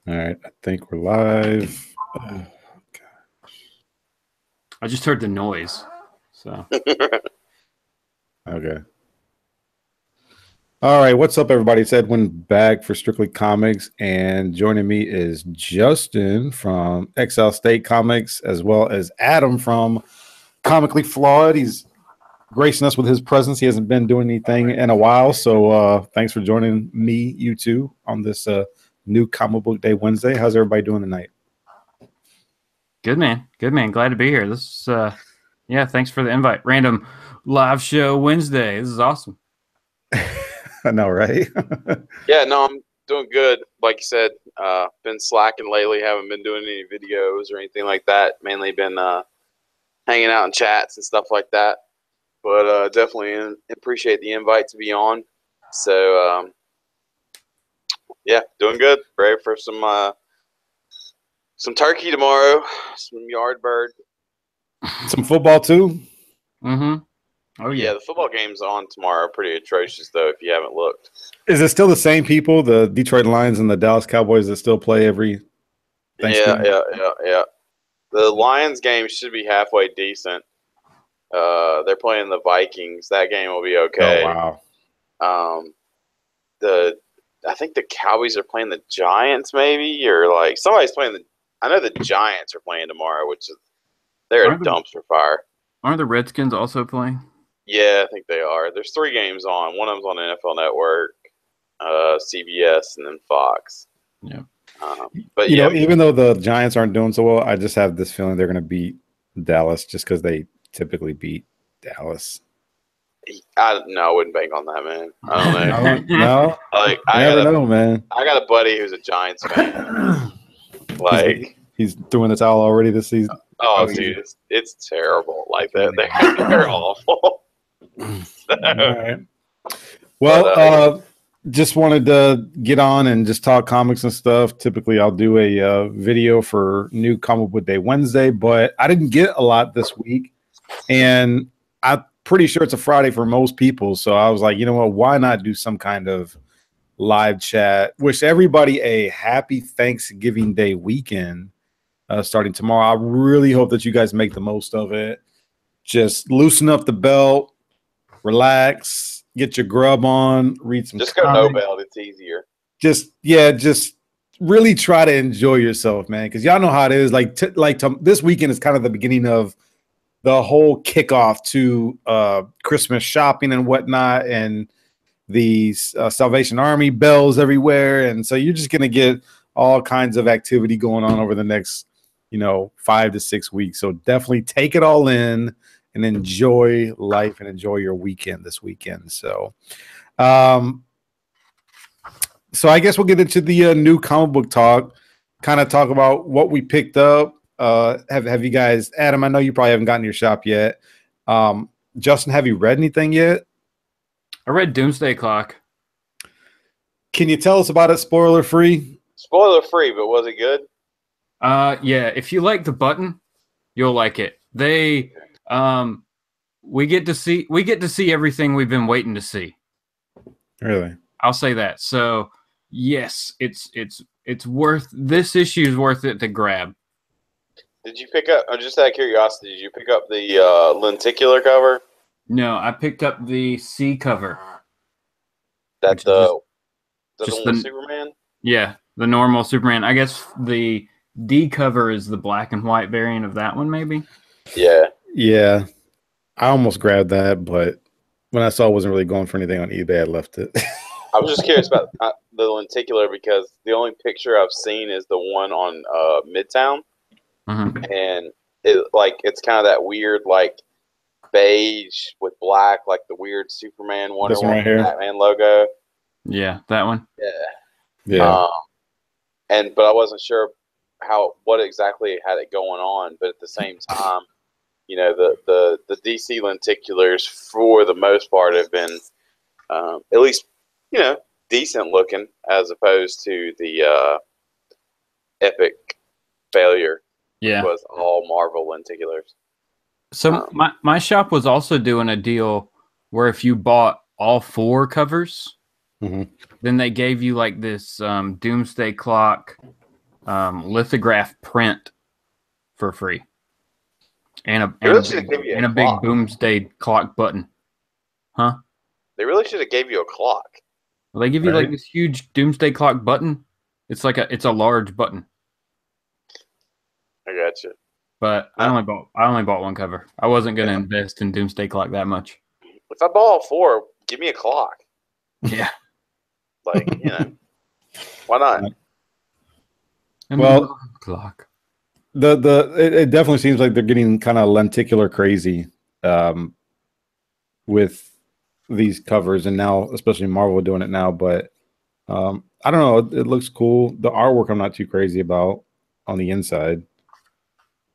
All right, I think we're live. I just heard the noise. So Okay. All right, what's up, everybody? It's Edwin back for Strictly Comics, and joining me is Justin from EXILESTATE Comics, as well as Adam from Comically Flawed. He's gracing us with his presence. He hasn't been doing anything in a while, so thanks for joining me, you two, on this new Comic Book Day Wednesday. How's everybody doing tonight? good, man. Good, man. Glad to be here. This is, yeah, thanks for the invite. Random live show Wednesday. This is awesome. I know, right? Yeah, no, I'm doing good. Like you said, been slacking lately. Haven't been doing any videos or anything like that. Mainly been hanging out in chats and stuff like that. But definitely appreciate the invite to be on. So yeah, doing good. Ready for some turkey tomorrow. Some yard bird. Some football too. Mm-hmm. Oh Yeah, the football games on tomorrow are pretty atrocious, though, if you haven't looked. Is it still the same people, the Detroit Lions and the Dallas Cowboys, that still play every Thanksgiving? Yeah. The Lions game should be halfway decent. They're playing the Vikings. That game will be okay. Oh, wow. I think the Cowboys are playing the Giants, maybe, or like somebody's playing I know the Giants are playing tomorrow, which is they're a dumpster fire. Aren't the Redskins also playing? Yeah, I think they are. There's 3 games on. One of them's on NFL Network, CBS, and then Fox. Yeah. But you know, even though the Giants aren't doing so well, I just have this feeling they're going to beat Dallas just because they typically beat Dallas. I wouldn't bank on that, man. I don't know. No, like I never know, man. I got a buddy who's a Giants fan. Like he's throwing the towel already this season. Oh, dude, it's terrible. Like they're awful. All right. Well, just wanted to get on and just talk comics and stuff. Typically, I'll do a video for new Comic Book Day Wednesday, but I didn't get a lot this week, and I'm pretty sure it's a Friday for most people. So I was like, you know what? Why not do some kind of live chat? Wish everybody a happy Thanksgiving Day weekend. Starting tomorrow. I really hope that you guys make the most of it. Just loosen up the belt, relax, get your grub on, read some. Just go no belt. It's easier. Just really try to enjoy yourself, man. Because y'all know how it is. This weekend is kind of the beginning of the whole kickoff to Christmas shopping and whatnot, and these Salvation Army bells everywhere, and so you're just gonna get all kinds of activity going on over the next 5 to 6 weeks. So definitely take it all in and enjoy life and enjoy your weekend this weekend. So, I guess we'll get into the new comic book talk, kind of talk about what we picked up. Have you guys, Adam, I know you probably haven't gotten to your shop yet. Justin, have you read anything yet? I read Doomsday Clock. Can you tell us about it, spoiler free? Spoiler free, but was it good? Yeah, if you like the button, you'll like it. We get to see everything we've been waiting to see. Really? I'll say that. So yes, it's worth, this issue is worth it to grab. Did you pick up, just out of curiosity, did you pick up the lenticular cover? No, I picked up the C cover. That's the Superman? Yeah, the normal Superman. I guess the D cover is the black and white variant of that one, maybe? Yeah. I almost grabbed that, but when I saw I wasn't really going for anything on eBay, I left it. I was just curious about the lenticular because the only picture I've seen is the one on Midtown. Mm-hmm. And it's kind of that weird beige with black, like the weird Superman Wonder Woman Batman logo. Yeah, that one. Yeah. But I wasn't sure what exactly had it going on, but at the same time, the DC lenticulars for the most part have been at least decent looking as opposed to the epic failure. Yeah, was all Marvel lenticulars. So my shop was also doing a deal where if you bought all 4 covers, mm-hmm. then they gave you like this Doomsday Clock lithograph print for free, and a big Doomsday clock button. Huh? They really should have gave you a clock. Well, they give you like this huge Doomsday clock button. It's a large button. I got you. But I only bought one cover. I wasn't going to invest in Doomsday clock that much. If I bought all 4, give me a clock. Yeah. Like, why not? Well, clock. It definitely seems like they're getting kind of lenticular crazy with these covers, and now especially Marvel doing it now. But I don't know. It looks cool. The artwork I'm not too crazy about on the inside,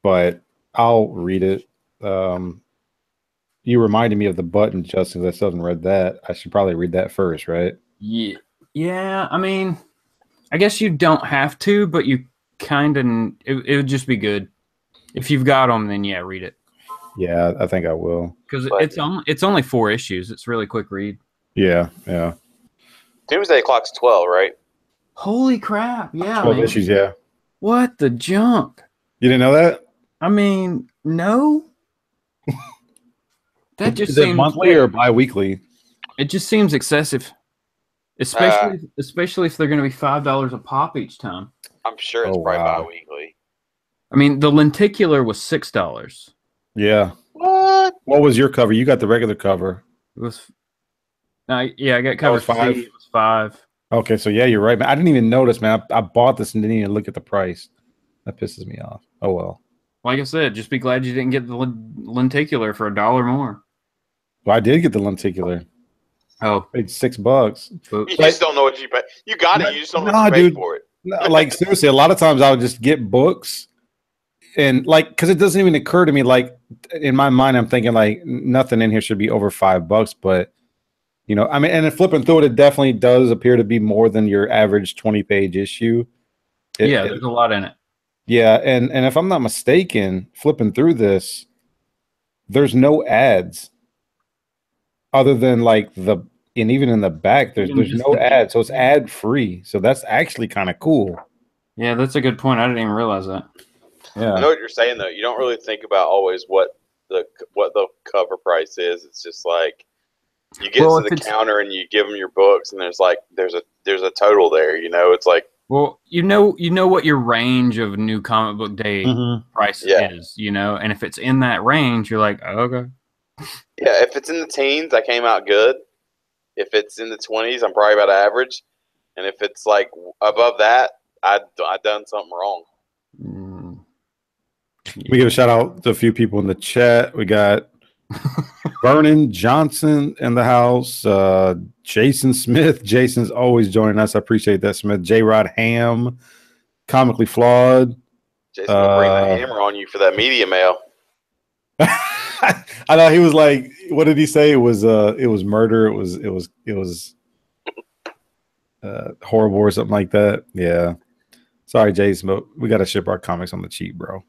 but I'll read it. You reminded me of the button, Justin. I still haven't read that. I should probably read that first, right? Yeah. I mean, I guess you don't have to, but you kind of. It would just be good if you've got them. Then read it. Yeah, I think I will. Because it's only 4 issues. It's really quick read. Yeah. Doomsday clock's 12, right? Holy crap! Yeah, 12 issues. Yeah. What the junk? You didn't know that? I mean, no. That just Is seems it monthly or bi-weekly? It just seems excessive, especially if they're going to be $5 a pop each time. I'm sure it's probably bi-weekly. I mean, the lenticular was $6. Yeah. What was your cover? You got the regular cover. It was. I got cover 5. C. It was 5. Okay, so yeah, you're right, man. I didn't even notice, man. I bought this and didn't even look at the price. That pisses me off. Oh well. Like I said, just be glad you didn't get the lenticular for $1 more. Well, I did get the lenticular. Oh, paid $6. You just don't know what you pay. You got it. You just don't know what you paid for it. No, like seriously, a lot of times I would just get books, and like because it doesn't even occur to me. Like in my mind, I'm thinking like nothing in here should be over $5, but. I mean, and then flipping through it, it definitely does appear to be more than your average 20-page issue. There's a lot in it. Yeah, and if I'm not mistaken, flipping through this, there's no ads other than like and even in the back, there's no ads, so it's ad free. So that's actually kind of cool. Yeah, that's a good point. I didn't even realize that. Yeah, I know what you're saying though. You don't really think about always what the cover price is. It's just like. You get to the counter and you give them your books, and there's a total there. It's like you know what your range of new comic book day price is. And if it's in that range, you're like, oh, okay. Yeah, if it's in the teens, I came out good. If it's in the 20s, I'm probably about average, and if it's like above that, I done something wrong. We give a shout out to a few people in the chat. We got. Vernon Johnson in the house. Jason Smith. Jason's always joining us. I appreciate that, Smith. J. Rod Ham. Comically Flawed. Jason will bring the hammer on you for that media mail. I know he was like, what did he say? It was murder. It was horrible or something like that. Yeah. Sorry, Jason, but we got to ship our comics on the cheap, bro.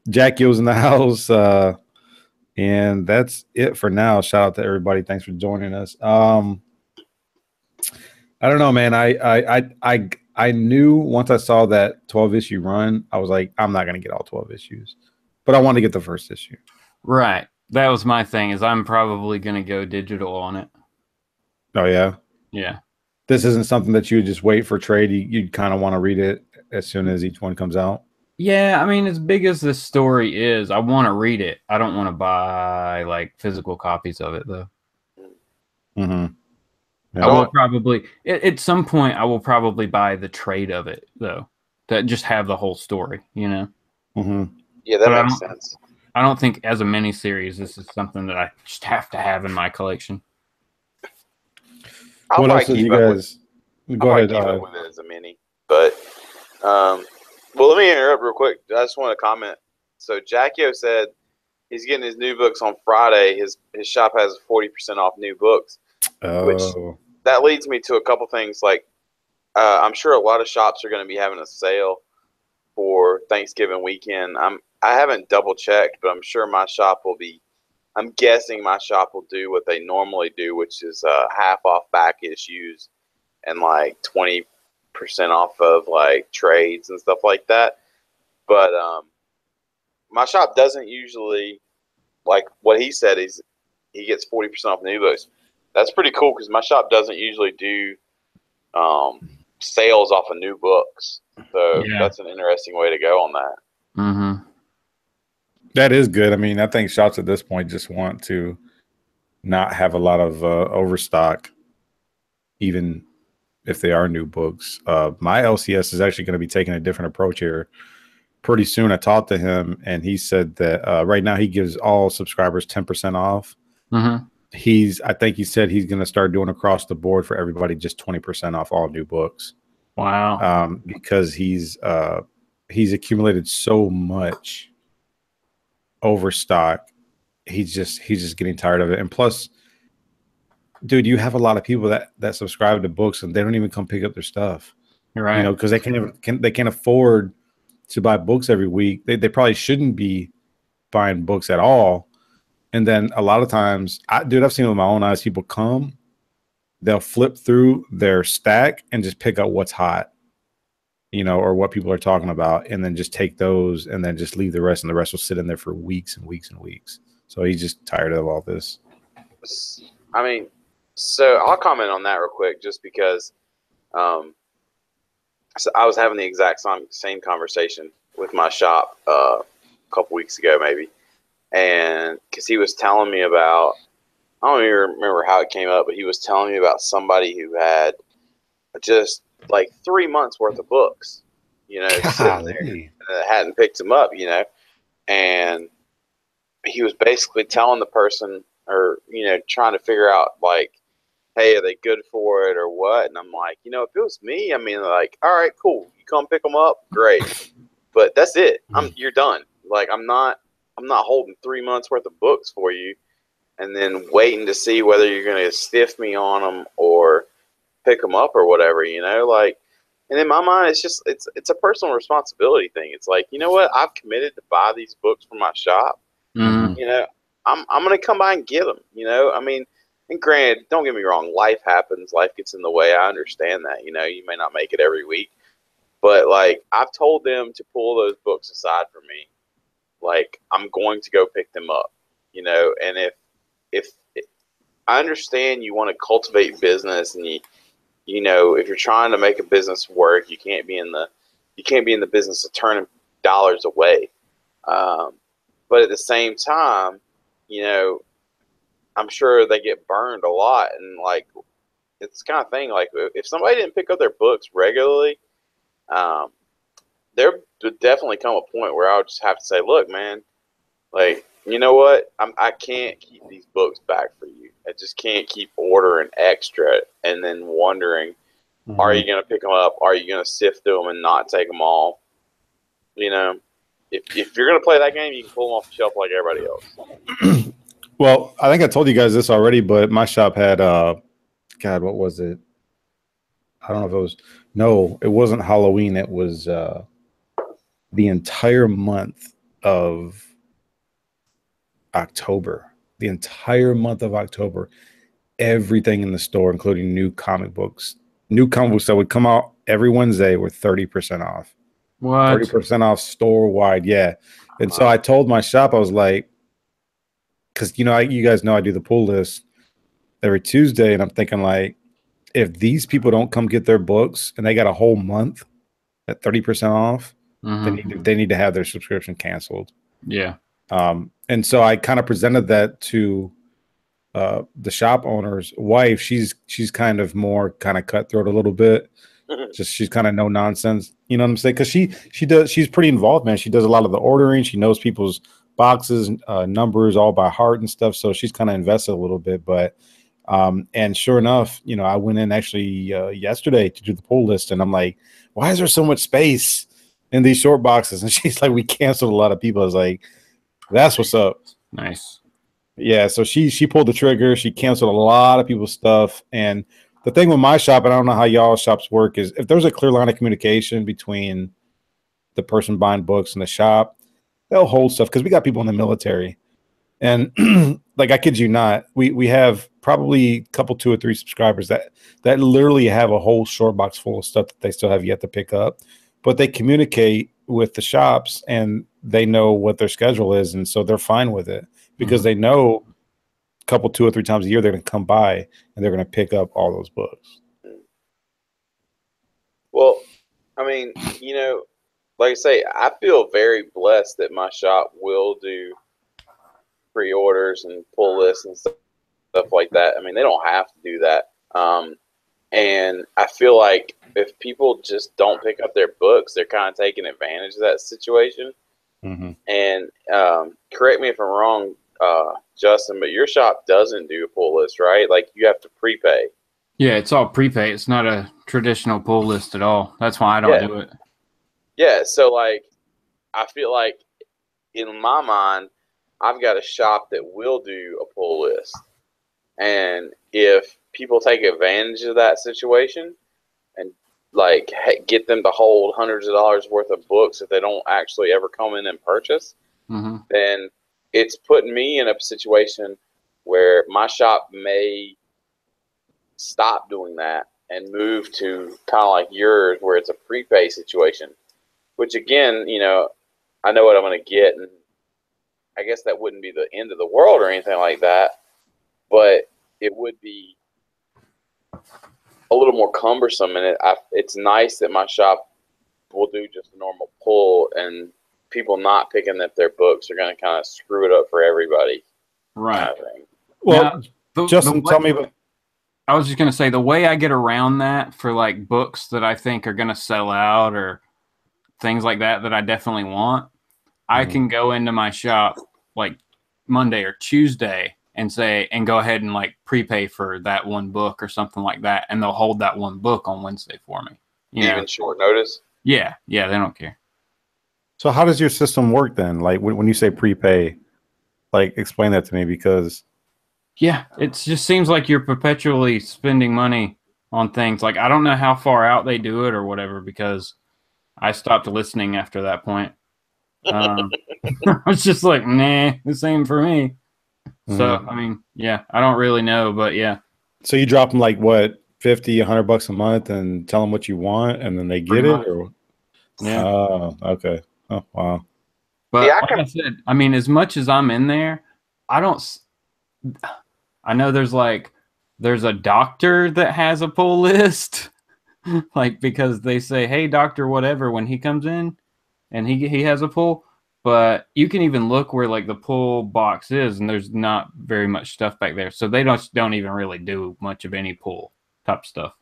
Jack Yo's in the house. And that's it for now. Shout out to everybody. Thanks for joining us. I don't know, man. I knew once I saw that 12 issue run, I was like, I'm not gonna get all 12 issues, but I wanted to get the first issue. Right. That was my thing. Is I'm probably gonna go digital on it. Oh yeah. Yeah. This isn't something that you would just wait for trade. You'd kind of want to read it as soon as each one comes out. Yeah, I mean, as big as this story is, I want to read it. I don't want to buy like physical copies of it, though. Mm-hmm. Yeah. I will probably at some point I will probably buy the trade of it, though, to just have the whole story. Mm-hmm. Yeah, that makes sense. I don't think as a miniseries, this is something that I just have to have in my collection. What else did you guys? Go ahead. Keep up with it as a mini, but. Well, let me interrupt real quick. I just want to comment. So Jackio said he's getting his new books on Friday. His shop has 40% off new books. Oh. Which that leads me to a couple things. Like I'm sure a lot of shops are going to be having a sale for Thanksgiving weekend. I haven't double checked, but I'm sure my shop will be. I'm guessing my shop will do what they normally do, which is half off back issues and like 20 off of like trades and stuff like that. But my shop doesn't usually, like what he said is he gets 40% off new books. That's pretty cool because my shop doesn't usually do sales off of new books. So that's an interesting way to go on that. Mm-hmm. That is good. I mean, I think shops at this point just want to not have a lot of overstock, even if they are new books. My LCS is actually going to be taking a different approach here pretty soon. I talked to him, and he said that right now he gives all subscribers 10% off. Mm-hmm. I think he said he's going to start doing across the board for everybody just 20% off all new books. Wow. Because he's accumulated so much overstock. He's just getting tired of it. And plus, dude, you have a lot of people that subscribe to books and they don't even come pick up their stuff. You're right. You know, because they can't afford to buy books every week. They probably shouldn't be buying books at all. And then a lot of times, I've seen with my own eyes, people come, they'll flip through their stack and just pick out what's hot, you know, or what people are talking about, and then just take those and then just leave the rest, and the rest will sit in there for weeks and weeks and weeks. So he's just tired of all this. I mean, so I'll comment on that real quick, just because so I was having the exact same conversation with my shop a couple weeks ago, maybe. And because he was telling me about, I don't even remember how it came up, but he was telling me about somebody who had just like 3 months worth of books, you know, sitting there and hadn't picked them up, you know. And he was basically telling the person, or, you know, trying to figure out like, hey, are they good for it or what? And I'm like, you know, if it was me, I mean, like, all right, cool. You come pick them up, great. But that's it. You're done. Like, I'm not holding 3 months worth of books for you and then waiting to see whether you're going to stiff me on them or pick them up or whatever, you know, like. And in my mind, it's a personal responsibility thing. It's like, you know what? I've committed to buy these books from my shop. Mm-hmm. You know, I'm going to come by and get them, you know. I mean, and granted, don't get me wrong, life happens, life gets in the way. I understand that, you know, you may not make it every week, but like, I've told them to pull those books aside for me. Like, I'm going to go pick them up, you know. And if I understand you want to cultivate business, and you know, if you're trying to make a business work, you can't be in the business of turning dollars away. But at the same time, you know, I'm sure they get burned a lot, and like, it's the kind of thing, like, if somebody didn't pick up their books regularly, there would definitely come a point where I would just have to say, look, man, like, you know what? I can't keep these books back for you. I just can't keep ordering extra and then wondering, are you going to pick them up? Are you going to sift through them and not take them all? You know, if you're going to play that game, you can pull them off the shelf like everybody else. Well, I think I told you guys this already, but my shop had, God, what was it? I don't know if it was, no, it wasn't Halloween. It was the entire month of October. The entire month of October, everything in the store, including new comic books that would come out every Wednesday were 30% off. What? 30% off store wide, yeah. And so I told my shop, I was like, because, you know, you guys know I do the pull list every Tuesday, and I'm thinking, like, if these people don't come get their books and they got a whole month at 30% off, they need to have their subscription canceled. Yeah. And so I kind of presented that to the shop owner's wife. She's kind of more kind of cutthroat a little bit. She's kind of no nonsense. You know what I'm saying? Because she's pretty involved, man. She does a lot of the ordering. She knows people's boxes, numbers all by heart and stuff. So she's kind of invested a little bit. But and sure enough, you know, I went in actually yesterday to do the pull list, and I'm like, why is there so much space in these short boxes? And she's like, we canceled a lot of people. I was like, that's what's up. Nice. Yeah, so she pulled the trigger. She canceled a lot of people's stuff. And the thing with my shop, and I don't know how y'all shops work, is if there's a clear line of communication between the person buying books and the shop, they'll hold stuff, because we got people in the military And like, I kid you not, we have probably a couple, 2 or 3 subscribers that literally have a whole short box full of stuff that they still have yet to pick up, but they communicate with the shops and they know what their schedule is, and so they're fine with it because they know a couple, 2 or 3 times a year they're going to come by and they're going to pick up all those books. Well, I mean, like I say, I feel very blessed that my shop will do pre-orders and pull lists and stuff like that. I mean, they don't have to do that. And I feel like if people just don't pick up their books, they're kind of taking advantage of that situation. And correct me if I'm wrong, Justin, but your shop doesn't do a pull list, right? Like, you have to prepay. Yeah, it's all prepay. It's not a traditional pull list at all. That's why I don't do it. Yeah, so like, I feel like in my mind, I've got a shop that will do a pull list. And if people take advantage of that situation and like get them to hold hundreds of dollars worth of books if they don't actually ever come in and purchase, then it's putting me in a situation where my shop may stop doing that and move to kind of like yours, where it's a prepay situation, which again, I know what I'm going to get, and I guess that wouldn't be the end of the world or anything like that, but it would be a little more cumbersome. And it's nice that my shop will do just a normal pull, and people not picking up their books are going to kind of screw it up for everybody. Right. Kind of thing. Well, Justin, tell me about. I was just going to say, the way I get around that for like books that I think are going to sell out or things like that I definitely want, I can go into my shop like Monday or Tuesday and go ahead and like prepay for that one book or something like that, and they'll hold that one book on Wednesday for me. Even short notice? Yeah, they don't care. So how does your system work then? Like, when you say prepay, like, explain that to me, because it just seems like you're perpetually spending money on things. Like, I don't know how far out they do it or whatever, because I stopped listening after that point. I was just like, nah, this ain't for me. So, I mean, I don't really know, but yeah. So you drop them like what, $50, $100 a month, and tell them what you want, and then they get it, or? Yeah. Oh, okay. Oh, wow. But like I said, I mean, as much as I'm in there, I know there's a doctor that has a pull list, like, because they say, hey, doctor, whatever, when he comes in and he has a pull, but you can even look where like the pull box is, and there's not very much stuff back there. So they don't even really do much of any pull type stuff.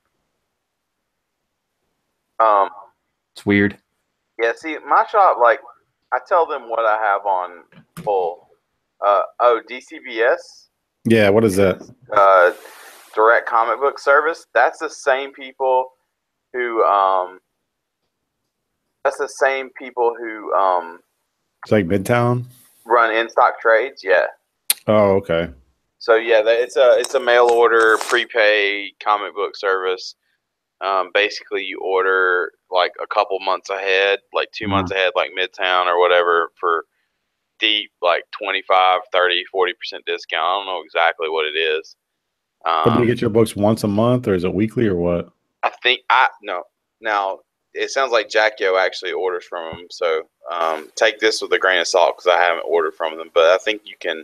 It's weird. Yeah, see, my shop, like, I tell them what I have on pull. DCBS. Yeah, what is that? Direct comic book service. That's the same people who it's like Midtown run in stock trades. Yeah. Oh, okay. So yeah, it's a mail order prepay comic book service. Basically, you order like a couple months ahead, like 2 months ahead, like Midtown or whatever, for deep, like 25, 30, 40% discount. I don't know exactly what it is. But do you get your books once a month, or is it weekly, or what? I think no. Now, it sounds like Jack Yo actually orders from them, so take this with a grain of salt, because I haven't ordered from them. But I think you can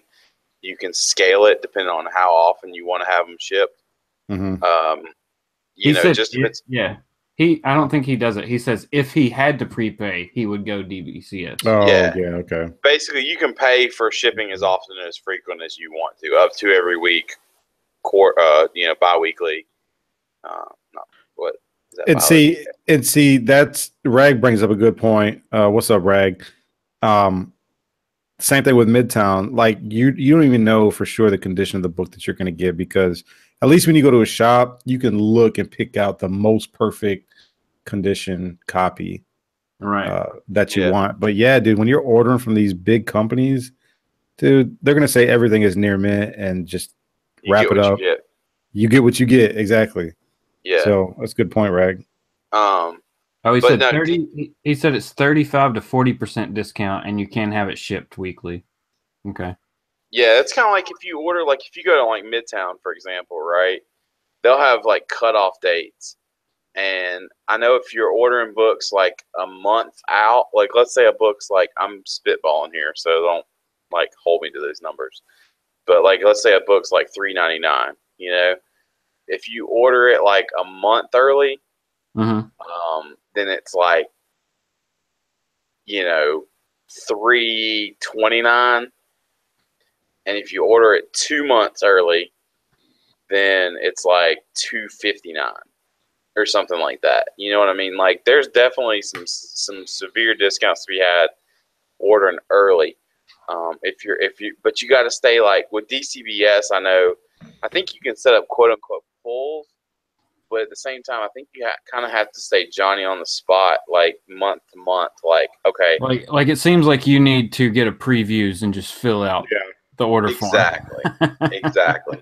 scale it depending on how often you want to have them shipped. I don't think he does it. He says if he had to prepay, he would go DBCS. Oh, yeah, okay. Basically, you can pay for shipping as often and as frequent as you want to, up to every week, bi-weekly. What is that? And see, that's Rag brings up a good point. What's up, Rag? Same thing with Midtown. Like, you don't even know for sure the condition of the book that you're going to get, because at least when you go to a shop, you can look and pick out the most perfect condition copy that you want. But yeah, dude, when you're ordering from these big companies, dude, they're going to say everything is near mint and just wrap it up. You get what you get. Exactly. Yeah. So that's a good point, Rag. He said 30. He said it's 35 to 40% discount, and you can have it shipped weekly. Okay. Yeah, it's kind of like if you order, like if you go to like Midtown, for example, right? They'll have like cutoff dates. And I know if you're ordering books like a month out, like let's say a book's like, I'm spitballing here, so don't like hold me to those numbers. But like let's say a book's like $3.99, you know, if you order it like a month early, then it's like, you know, $3.29. And if you order it 2 months early, then it's like $2.59 or something like that. You know what I mean? Like there's definitely some severe discounts to be had ordering early. But you got to stay like with DCBS. I think you can set up quote unquote pulls, but at the same time, I think you kind of have to stay Johnny on the spot, like month to month. Like, okay, like it seems like you need to get a previews and just fill out the order form. Exactly.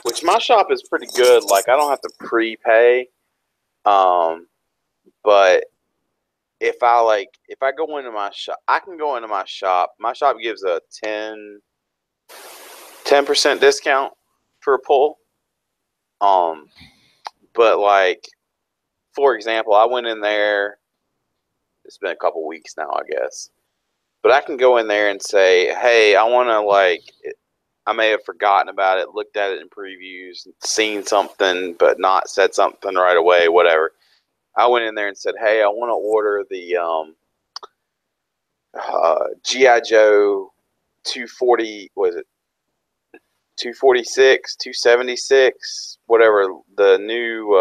Which my shop is pretty good. Like I don't have to prepay. But if I go into my shop, I can go into my shop. My shop gives a 10% discount for a pull. But like, for example, I went in there, it's been a couple weeks now, I guess. But I can go in there and say, hey, I want to I may have forgotten about it, looked at it in previews, seen something, but not said something right away, whatever. I went in there and said, hey, I want to order the G.I. Joe 240, was it 246, 276, whatever, the new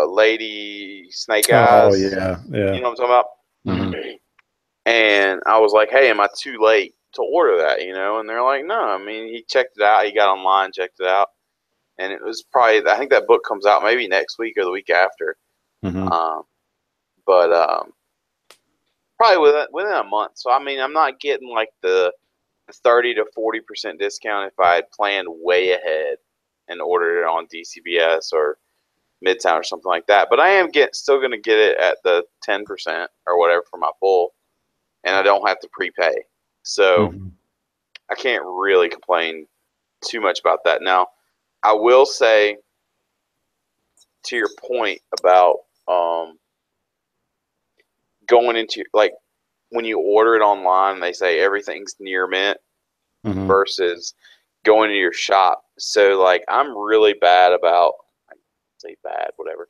Lady Snake Eyes. Oh, yeah. You know what I'm talking about? Mm-hmm. And I was like, hey, am I too late to order that, you know? And they're like, no. I mean, he checked it out. He got online, checked it out. And it was probably, I think that book comes out maybe next week or the week after. Probably within a month. So, I mean, I'm not getting like the 30 to 40% discount if I had planned way ahead and ordered it on DCBS or Midtown or something like that. But I am still going to get it at the 10% or whatever for my pull. And I don't have to prepay. So I can't really complain too much about that. Now, I will say, to your point about going into, like, when you order it online, they say everything's near mint versus going to your shop. So, like, I'm really bad about, I say bad, whatever.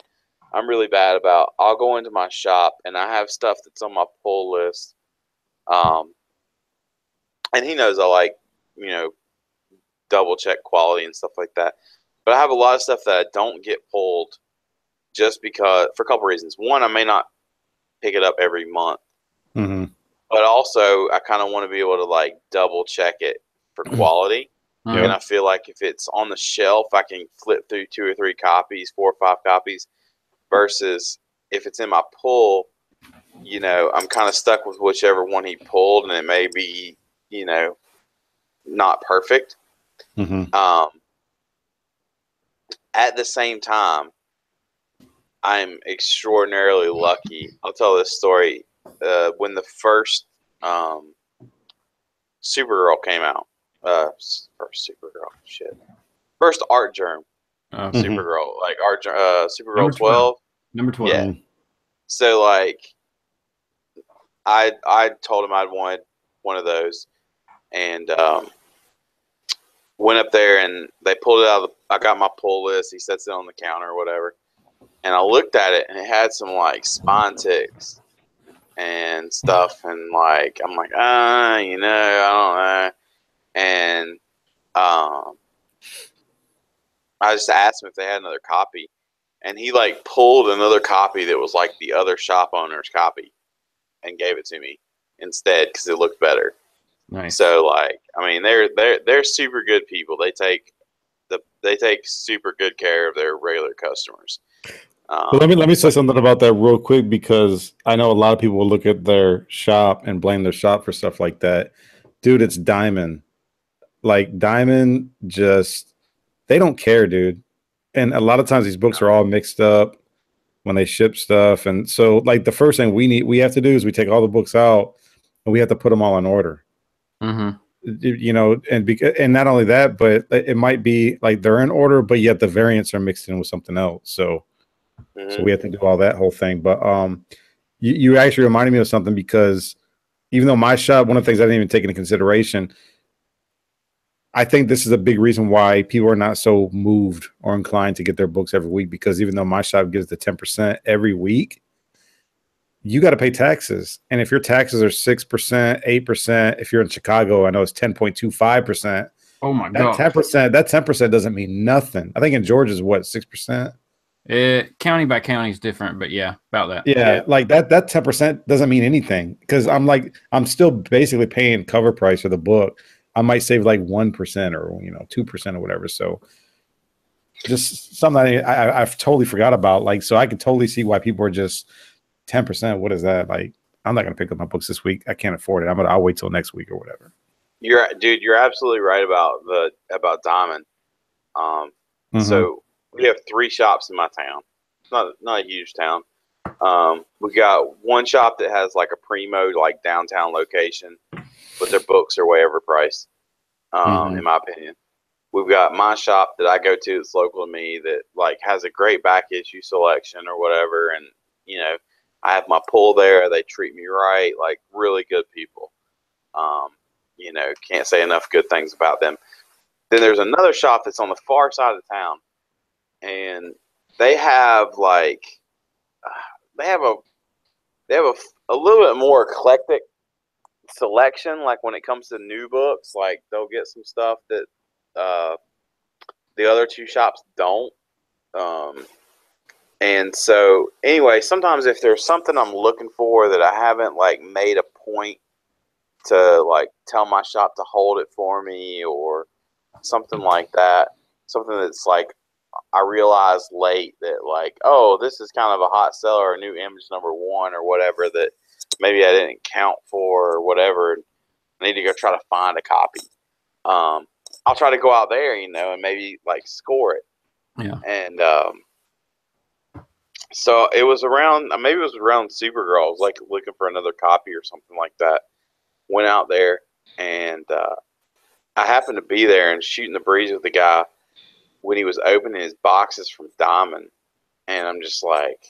I'm really bad about, I'll go into my shop and I have stuff that's on my pull list. And he knows I like, you know, double check quality and stuff like that. But I have a lot of stuff that I don't get pulled just because, for a couple reasons. One, I may not pick it up every month. But also, I kind of want to be able to like double check it for quality. And I feel like if it's on the shelf, I can flip through 2 or 3 copies, 4 or 5 copies, versus if it's in my pull, you know, I'm kind of stuck with whichever one he pulled, and it may be, you know, not perfect. At the same time, I'm extraordinarily lucky. I'll tell this story. When the first Supergirl came out, first Art Germ, Supergirl, like Supergirl 12. Number 12. Yeah. So like, I told him I'd wanted one of those, and went up there and they pulled it out. I got my pull list. He sets it on the counter or whatever, and I looked at it and it had some like spine ticks and stuff, and like I'm like, you know, I don't know, and I just asked him if they had another copy, and he like pulled another copy that was like the other shop owner's copy and gave it to me instead because it looked better. Nice. So like, I mean, they're super good people. They take super good care of their regular customers. Well, let me say something about that real quick, because I know a lot of people will look at their shop and blame their shop for stuff like that. Dude, it's Diamond. Like Diamond, just they don't care, dude. And a lot of times these books are all mixed up when they ship stuff, and so like the first thing we have to do is we take all the books out and we have to put them all in order. Mm-hmm. You know, and not only that, but it might be like they're in order, but yet the variants are mixed in with something else. So we have to do all that whole thing. But you actually reminded me of something, because even though my shop, one of the things I didn't even take into consideration, I think this is a big reason why people are not so moved or inclined to get their books every week, because even though my shop gives the 10% every week, you got to pay taxes. And if your taxes are 6%, 8%, if you're in Chicago, I know it's 10.25%. Oh my God. That 10% doesn't mean nothing. I think in Georgia is what, 6%? County by county is different, but yeah, about that. Yeah, like that 10% doesn't mean anything, because I'm still basically paying cover price for the book. I might save like 1% or 2% or whatever. So just something I've totally forgot about. Like, so I can totally see why people are just 10%. What is that? Like, I'm not gonna pick up my books this week. I can't afford it. I'll wait till next week or whatever. You're absolutely right about Diamond. So we have 3 shops in my town. It's not a huge town. We got one shop that has like a primo, like downtown location, but their books are way overpriced, in my opinion. We've got my shop that I go to that's local to me that like has a great back issue selection or whatever, and I have my pull there. They treat me right, like really good people. Can't say enough good things about them. Then there's another shop that's on the far side of town, and they have like they have a little bit more eclectic selection. Like when it comes to new books, like they'll get some stuff that the other 2 shops don't. And so anyway, sometimes if there's something I'm looking for that I haven't like made a point to like tell my shop to hold it for me or something like that, something that's like I realized late that like, oh, this is kind of a hot seller, a new image number 1 or whatever that maybe I didn't count for or whatever. I need to go try to find a copy. I'll try to go out there, and maybe like score it. Yeah. And so it was around, maybe it was around Supergirl. I was like looking for another copy or something like that. Went out there, and I happened to be there and shooting the breeze with the guy when he was opening his boxes from Diamond, and I'm just like,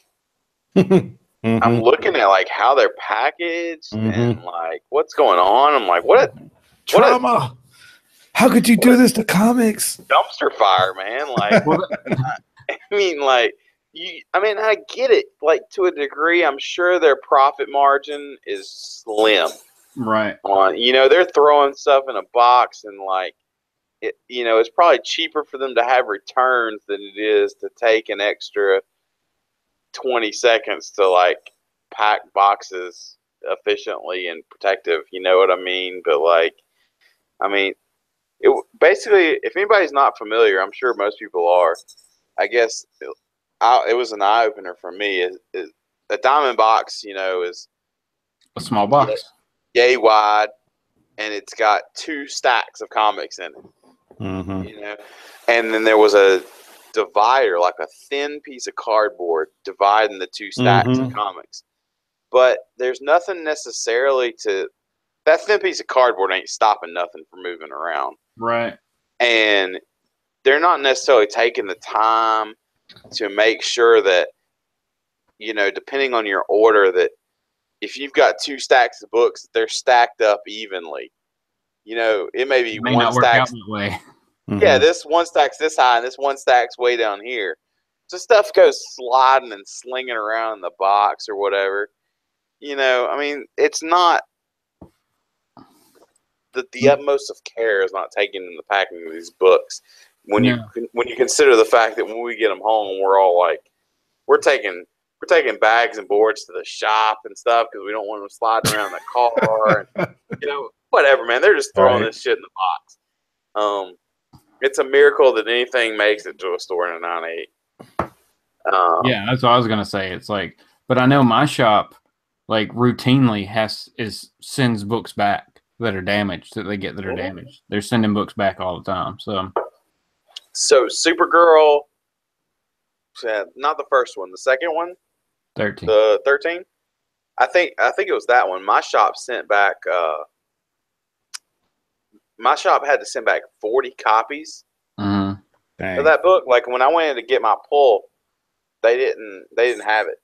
I'm looking at like how they're packaged and like what's going on. I'm like, what trauma? How could you do this to comics? Dumpster fire, man! Like, I get it. Like to a degree, I'm sure their profit margin is slim. Right. They're throwing stuff in a box, and like, it's probably cheaper for them to have returns than it is to take an extra 20 seconds to like pack boxes efficiently and protective. You know what I mean? But like, basically, if anybody's not familiar, I'm sure most people are. I guess it was an eye opener for me. A Diamond box, is a small box, yay wide, and it's got 2 stacks of comics in it. And then there was a divider, like a thin piece of cardboard dividing the 2 stacks of comics. But there's nothing necessarily that thin piece of cardboard ain't stopping nothing from moving around. Right. And they're not necessarily taking the time to make sure that, depending on your order, that if you've got 2 stacks of books, they're stacked up evenly. It may be it may one not work stack out that way. Yeah, this one stack's this high and this one stack's way down here. So stuff goes sliding and slinging around in the box or whatever. It's not the utmost of care is not taken in the packing of these books. When you consider the fact that when we get them home, we're all like, we're taking bags and boards to the shop and stuff because we don't want them sliding around the car and whatever, man. They're just throwing this shit in the box. It's a miracle that anything makes it to a store in a 9/8. Yeah, that's what I was gonna say. It's like, but I know my shop like routinely sends books back that are damaged, that they get that are damaged. They're sending books back all the time. So Supergirl, not the first one, the second one, 13. the 13. I think it was that one. My shop sent back. My shop had to send back 40 copies of that book. Like when I went in to get my pull, they didn't have it.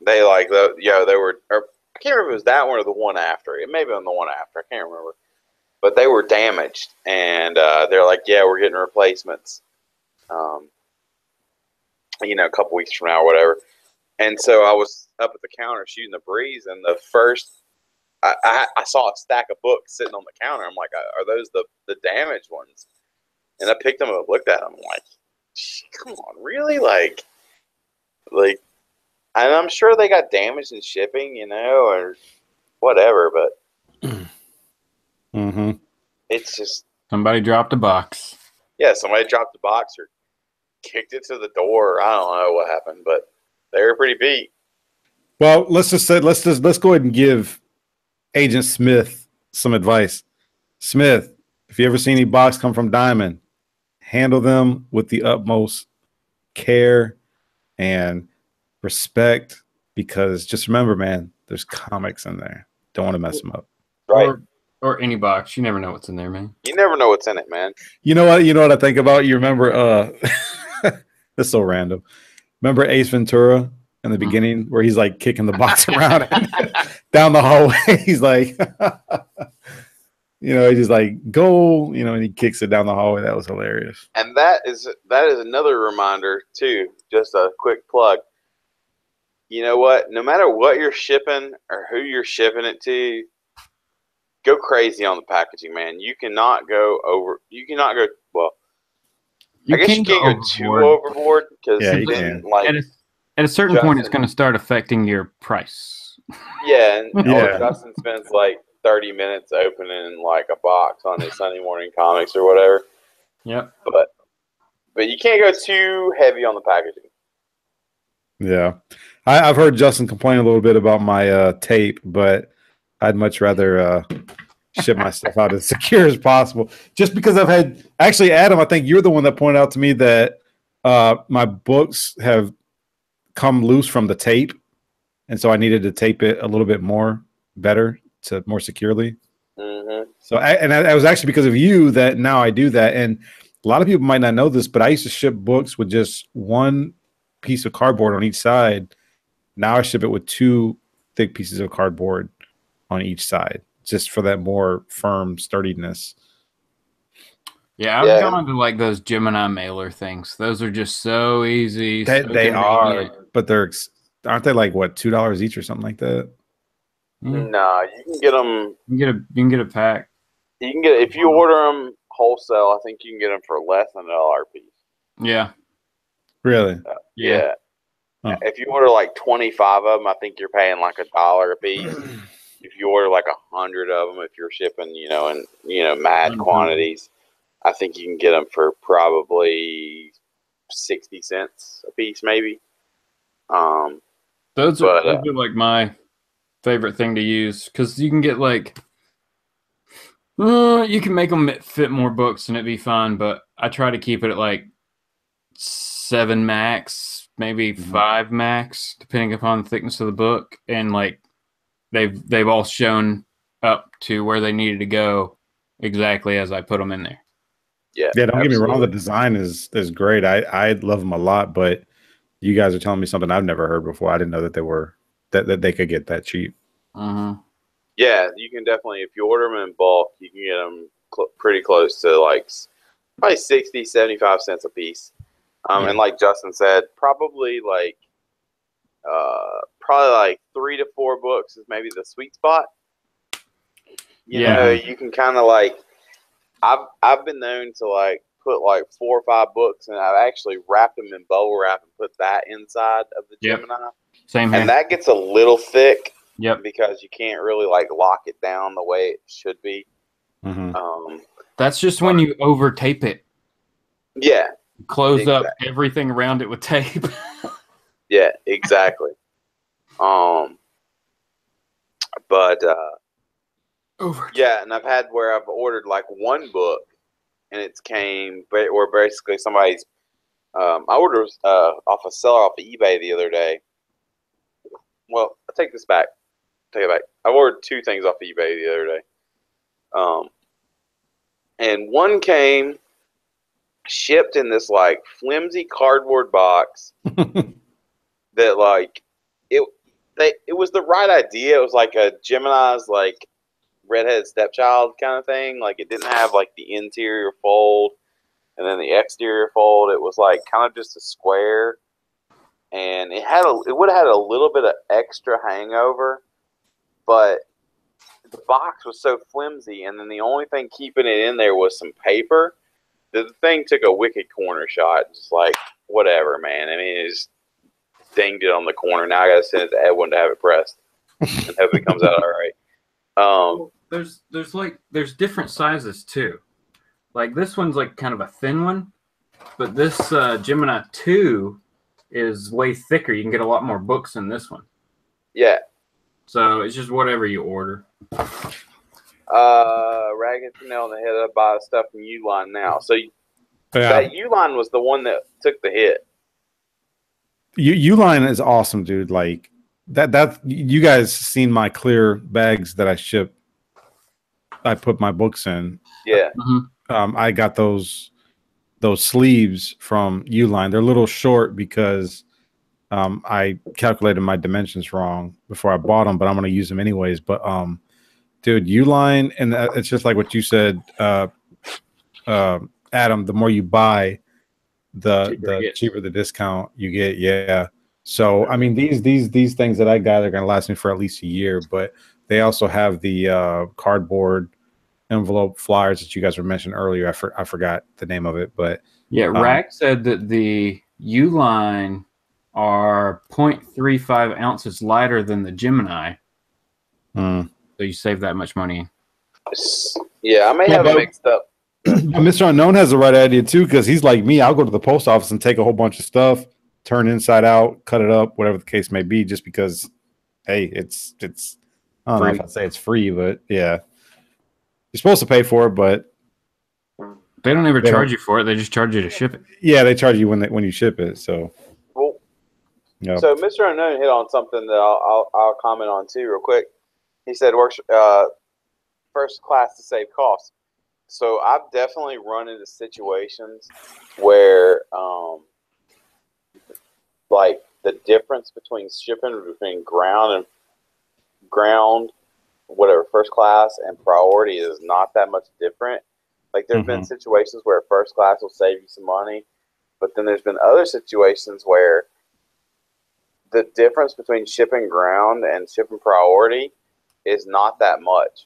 They like they were. Or I can't remember if it was that one or the one after. It may have been the one after. I can't remember. But they were damaged, and they're like, "Yeah, we're getting replacements." A couple weeks from now or whatever. And so I was up at the counter shooting the breeze, and the first I saw a stack of books sitting on the counter. I'm like, "Are those the damaged ones?" And I picked them up, looked at them, I'm like, "Come on, really?" Like, and I'm sure they got damaged in shipping, or whatever, but it's just somebody dropped a box. Yeah, somebody dropped the box or kicked it to the door. I don't know what happened, but they were pretty beat. Well, let's go ahead and give Agent Smith some advice. Smith, if you ever see any box come from Diamond, handle them with the utmost care and respect, because just remember, man, there's comics in there. Don't want to mess them up. Right. Or any box. You never know what's in there, man. You never know what's in it, man. You know what I think about? You remember that's so random. Remember Ace Ventura in the beginning where he's like kicking the box around and down the hallway? He's like he's just like, go, and he kicks it down the hallway. That was hilarious. And that is another reminder too, just a quick plug. You know what? No matter what you're shipping or who you're shipping it to, go crazy on the packaging, man. You cannot go over. You cannot go. Well, I guess you can't go too overboard because then, like, at a certain point, it's going to start affecting your price. Yeah, and Justin spends like 30 minutes opening like a box on his Sunday morning comics or whatever. Yep. But you can't go too heavy on the packaging. Yeah, I've heard Justin complain a little bit about my tape, but I'd much rather ship my stuff out as secure as possible. Just because I've had Adam, I think you're the one that pointed out to me that my books have come loose from the tape, and so I needed to tape it a little bit more securely. So that was actually because of you that now I do that. And a lot of people might not know this, but I used to ship books with just one piece of cardboard on each side. Now I ship it with 2 thick pieces of cardboard on each side, just for that more firm sturdiness. Yeah, I've gone to like those Gemini mailer things. Those are just so easy. They are, but aren't they like what, $2 each or something like that? No, you can get them. You can get a pack. You can get, if you order them wholesale, I think you can get them for less than $1 a piece. Yeah. Really? Yeah. Huh. If you order like 25 of them, I think you're paying like $1 a piece. If you order like 100 of them, if you're shipping, in mad quantities, I think you can get them for probably 60 cents a piece, maybe. Those are like my favorite thing to use, because you can get like you can make them fit more books and it'd be fine, but I try to keep it at like 7 max, maybe 5 max, depending upon the thickness of the book, and like they've all shown up to where they needed to go exactly as I put them in there. Yeah, don't get me wrong, the design is great. I love them a lot, but you guys are telling me something I've never heard before. I didn't know that they were that they could get that cheap. Yeah, you can definitely, if you order them in bulk, you can get them pretty close to like probably 60, 75 cents a piece. And like Justin said, probably like 3 to 4 books is maybe the sweet spot. You know, you can kind of like, I've been known to like put like 4 or 5 books, and I've actually wrapped them in bubble wrap and put that inside of the Gemini. Same here. And that gets a little thick. Yep. Because you can't really like lock it down the way it should be. That's just when you over tape it. Yeah. Close up everything around it with tape. Yeah, exactly. Yeah, and I've had where I've ordered like 1 book, and it's came where basically somebody's. I ordered off a seller off of eBay the other day, well, I take this back. Take it back. I ordered 2 things off eBay the other day. And one came shipped in this like flimsy cardboard box that like it was the right idea. It was like a Gemini's like redheaded stepchild kind of thing. Like it didn't have like the interior fold and then the exterior fold. It was like kind of just a square, and it would have had a little bit of extra hangover, but the box was so flimsy, and then the only thing keeping it in there was some paper. The thing took a wicked corner shot. Just like, whatever, man. I mean, it just dinged it on the corner. Now I got to send it to Edwin to have it pressed and hope it comes out all right. Well, there's different sizes too. Like this one's like kind of a thin one, but this Gemini 2 is way thicker. You can get a lot more books in this one. Yeah. So it's just whatever you order. Ragged nail on the head. I buy stuff from Uline now. So that Uline was the one that took the hit. Uline is awesome, dude. Like that you guys seen my clear bags that I ship. I put my books in. Yeah. I got those sleeves from Uline. They're a little short because I calculated my dimensions wrong before I bought them, but I'm going to use them anyways. But dude, Uline, and it's just like what you said, Adam. The more you buy, the cheaper the discount you get. Yeah. So I mean, these things that I got are going to last me for at least a year. But they also have the cardboard envelope flyers that you guys were mentioning earlier. I forgot the name of it, but yeah, Rack said that the Uline are 0.35 ounces lighter than the Gemini. So you save that much money. Yeah, I may have it mixed up. Mr. Unknown has the right idea too, because he's like me. I'll go to the post office and take a whole bunch of stuff, turn inside out, cut it up, whatever the case may be, just because, hey, it's I don't know if I'd say it's free, but yeah. You're supposed to pay for it, but they don't ever charge you for it. They just charge you to ship it. Yeah, they charge you when you ship it. So, well, so Mr. Unknown hit on something that I'll comment on too, real quick. He said works first class to save costs. So I've definitely run into situations where like the difference between shipping between ground, whatever, first class and priority is not that much different. Like there's been situations where first class will save you some money, but then there's been other situations where the difference between shipping ground and shipping priority is not that much.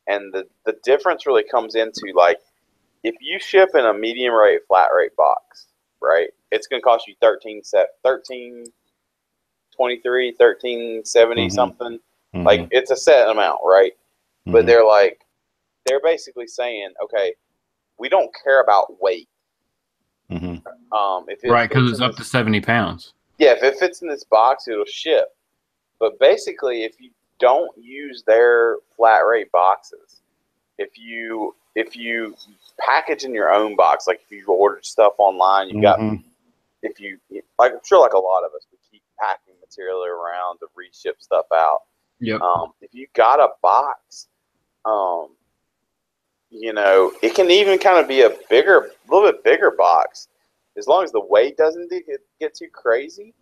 And the difference really comes into, like, if you ship in a medium rate, flat rate box, right, it's going to cost you $13.23, $13.70 something. Like, it's a set amount, right? But they're basically saying, okay, we don't care about weight. Right, because it's up to 70 pounds. Yeah, if it fits in this box, it'll ship. But basically, if you don't use their flat rate boxes, if you package in your own box, like if you ordered stuff online, you got, if you, like, I'm sure like a lot of us, we keep packing material around to reship stuff out. Yep. If you got a box, you know, it can even kind of be a little bit bigger box, as long as the weight doesn't get too crazy.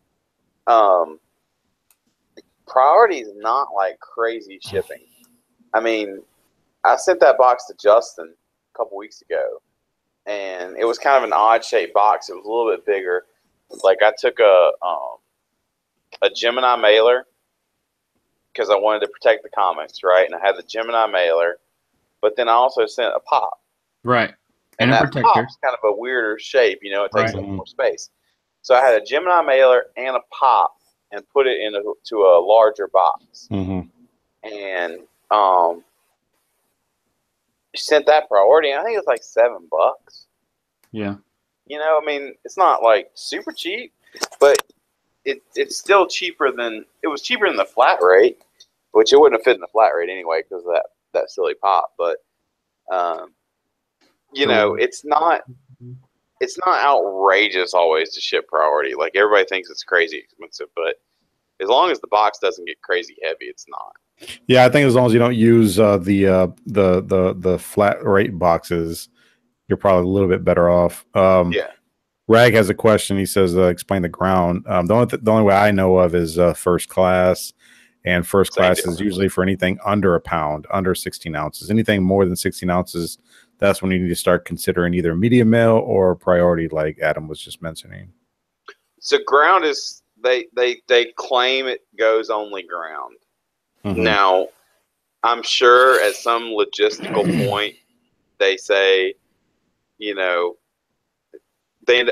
Priority is not like crazy shipping. I mean, I sent that box to Justin a couple weeks ago, and it was kind of an odd shaped box. It was a little bit bigger. Like I took a Gemini mailer because I wanted to protect the comics, right? And I had the Gemini mailer, but then I also sent a pop. Right. And that pop's kind of a weirder shape, you know, it takes a little more space. So I had a Gemini mailer and a pop and put it into a larger box. And sent that priority, and I think it's like $7. Yeah. You know, I mean, it's not like super cheap, but it's still cheaper than, it was cheaper than the flat rate, which it wouldn't have fit in the flat rate anyway because of that silly pop. But you know, it's not outrageous always to ship priority. Like everybody thinks it's crazy expensive, but as long as the box doesn't get crazy heavy, it's not. Yeah, I think as long as you don't use the flat rate boxes, you're probably a little bit better off. Yeah. Rag has a question. He says, "Explain the ground." The only way I know of is first class, and first class is usually for anything under a pound, under 16 ounces. Anything more than 16 ounces, that's when you need to start considering either medium mail or priority, like Adam was just mentioning. So ground is they claim it goes only ground. Mm-hmm. Now, I'm sure at some logistical point they say, you know,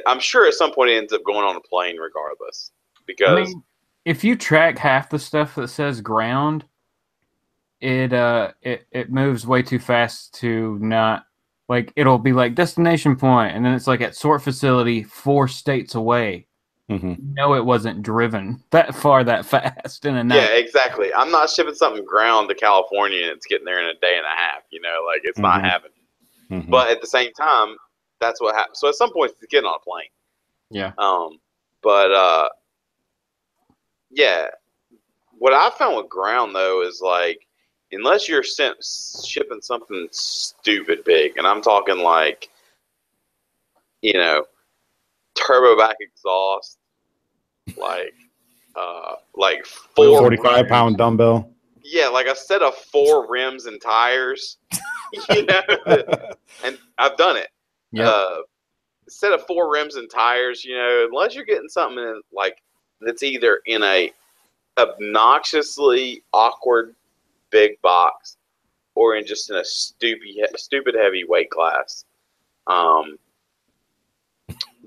I'm sure at some point it ends up going on a plane regardless. Because I mean, if you track half the stuff that says ground, it moves way too fast to not, like, it'll be like destination point, and then it's like at sort facility 4 states away. Mm-hmm. No, it wasn't driven that far that fast in a night. Yeah, exactly. I'm not shipping something ground to California and it's getting there in a day and a half. You know, like it's not happening. Mm-hmm. But at the same time, that's what happens. So at some point, it's getting on a plane. Yeah. Yeah. What I found with ground though is like, unless you're shipping something stupid big, and I'm talking like, you know, turbo back exhaust, like 45-pound dumbbell. Yeah, like a set of 4 rims and tires. You know, and I've done it. Yeah. Set of 4 rims and tires. You know, unless you're getting something in, like that's either in a obnoxiously awkward big box or in just in a stupid heavy weight class,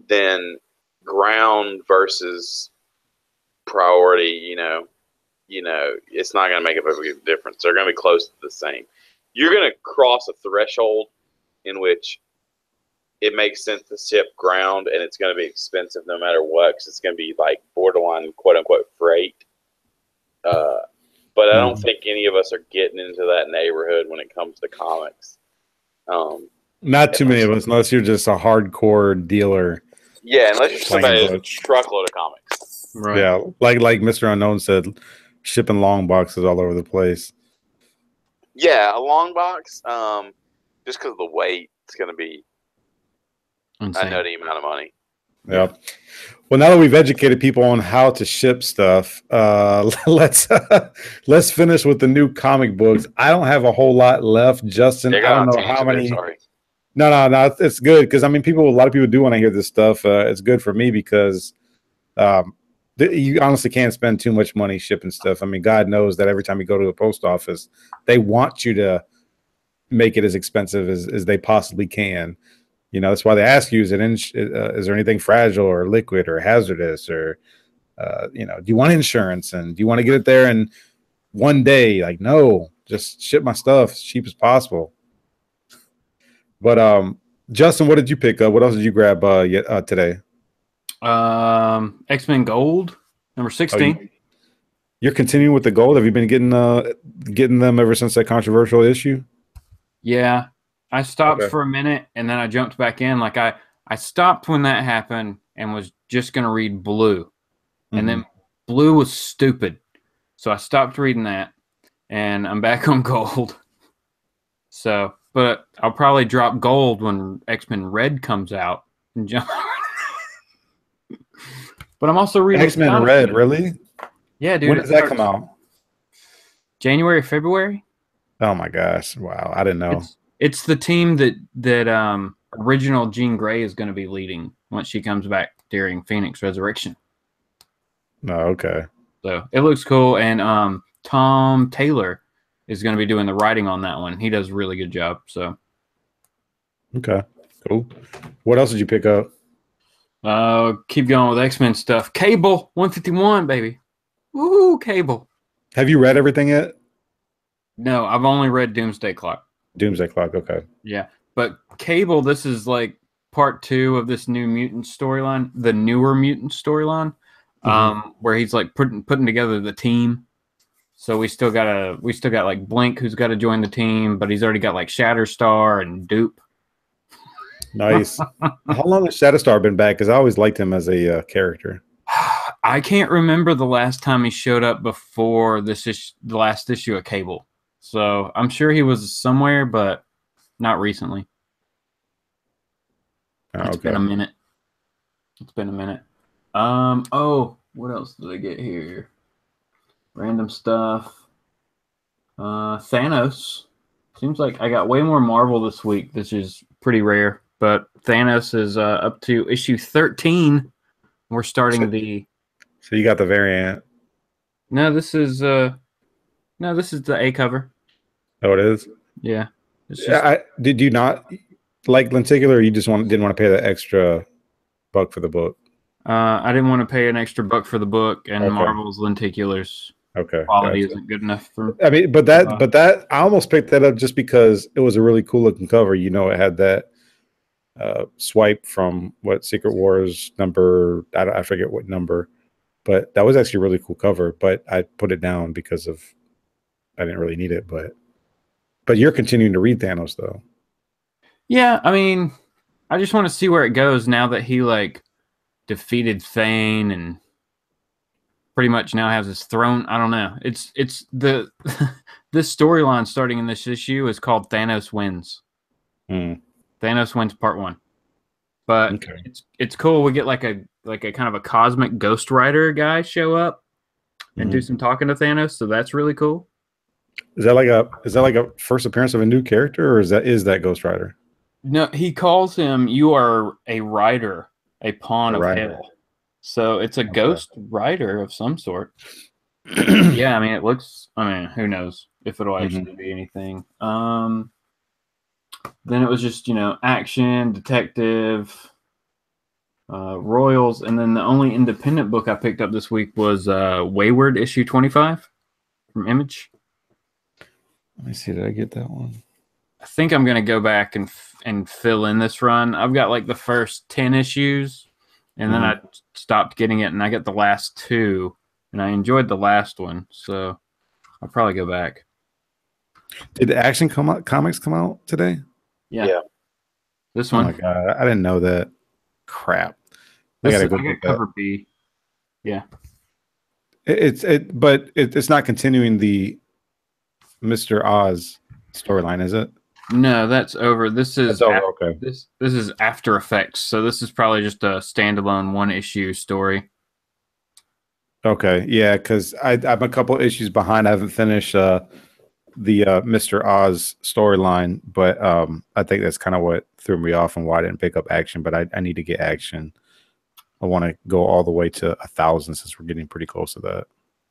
then ground versus priority, you know, it's not going to make a big difference. They're going to be close to the same. You're going to cross a threshold in which it makes sense to ship ground, and it's going to be expensive no matter what, because it's going to be like borderline quote unquote freight. But I don't think any of us are getting into that neighborhood when it comes to comics. Not too many of us, unless you're just a hardcore dealer. Yeah, unless you're somebody with a truckload of comics. Right. Yeah, like Mr. Unknown said, shipping long boxes all over the place. Yeah, a long box, just because of the weight, it's going to be insane. a nutty amount of money. Yeah. Well, now that we've educated people on how to ship stuff, let's finish with the new comic books. I don't have a whole lot left, Justin. I don't know how many. Sorry. No, it's good because I mean, a lot of people do want to hear this stuff. It's good for me because you honestly can't spend too much money shipping stuff. I mean, God knows that every time you go to the post office, they want you to make it as expensive as they possibly can. You know, that's why they ask you, is there anything fragile or liquid or hazardous or, you know, do you want insurance and do you want to get it there in one day? Like, no, just ship my stuff as cheap as possible. But Justin, what did you pick up? What else did you grab today? X-Men Gold, number 16. Oh, you're continuing with the gold? Have you been getting them ever since that controversial issue? Yeah. I stopped for a minute and then I jumped back in. Like I stopped when that happened and was just going to read Blue. And then Blue was stupid. So I stopped reading that and I'm back on Gold. So, but I'll probably drop Gold when X-Men Red comes out and jump. But I'm also reading X-Men Red, really? Yeah, dude. When does that come out? January, February. Oh my gosh. Wow. I didn't know. It's the team that original Jean Grey is going to be leading once she comes back during Phoenix Resurrection. Oh, okay. So it looks cool, and Tom Taylor is going to be doing the writing on that one. He does a really good job. So, okay, cool. What else did you pick up? Keep going with X-Men stuff. Cable 151, baby. Woohoo, Cable. Have you read everything yet? No, I've only read Doomsday Clock. Doomsday Clock, okay. Yeah, but Cable, this is like part 2 of this new mutant storyline, the newer mutant storyline, where he's like putting together the team. So we still got like Blink, who's got to join the team, but he's already got like Shatterstar and Dupe. Nice. How long has Shatterstar been back? Because I always liked him as a character. I can't remember the last time he showed up before the last issue of Cable. So I'm sure he was somewhere, but not recently. It's been a minute. It's been a minute. Oh, what else did I get here? Random stuff. Thanos. Seems like I got way more Marvel this week. This is pretty rare. But Thanos is up to issue 13. We're starting the... So you got the variant. No, this is the A cover. Oh, it is? Yeah. It's just... did you not like lenticular, or you just didn't want to pay the extra buck for the book? I didn't want to pay an extra buck for the book, and Marvel's lenticulars quality isn't good enough for. I mean, but that I almost picked that up just because it was a really cool looking cover. You know, it had that swipe from Secret Wars number. I forget what number, but that was actually a really cool cover. But I put it down because I didn't really need it. But you're continuing to read Thanos though. Yeah, I mean, I just want to see where it goes now that he defeated Thane and pretty much now has his throne. I don't know. It's the this storyline starting in this issue is called Thanos Wins. Thanos Wins Part 1. But it's cool. We get like a kind of a cosmic Ghost Rider guy show up and do some talking to Thanos, so that's really cool. Is that like a first appearance of a new character, or is that Ghost Rider? No, he calls him, "You are a rider, a pawn of hell." So it's a ghost rider of some sort. Yeah, I mean, it looks... I mean, who knows if it'll actually be anything. Then it was just, action, detective, royals, and then the only independent book I picked up this week was Wayward, issue 25 from Image. Let me see. Did I get that one? I think I'm going to go back and fill in this run. I've got like the first 10 issues, and then I stopped getting it, and I got the last 2, and I enjoyed the last one, so I'll probably go back. Did the Action Comics come out today? Yeah. This one. Oh my god, I didn't know that. Crap. I got cover B. Yeah. But it's not continuing the Mr. Oz storyline, is it? No, that's over. This is okay. This is After Effects, so this is probably just a standalone 1-issue story. Okay, yeah, because I'm a couple issues behind. I haven't finished the Mr. Oz storyline, but I think that's kind of what threw me off and why I didn't pick up Action. But I need to get Action. I want to go all the way to 1,000 since we're getting pretty close to that.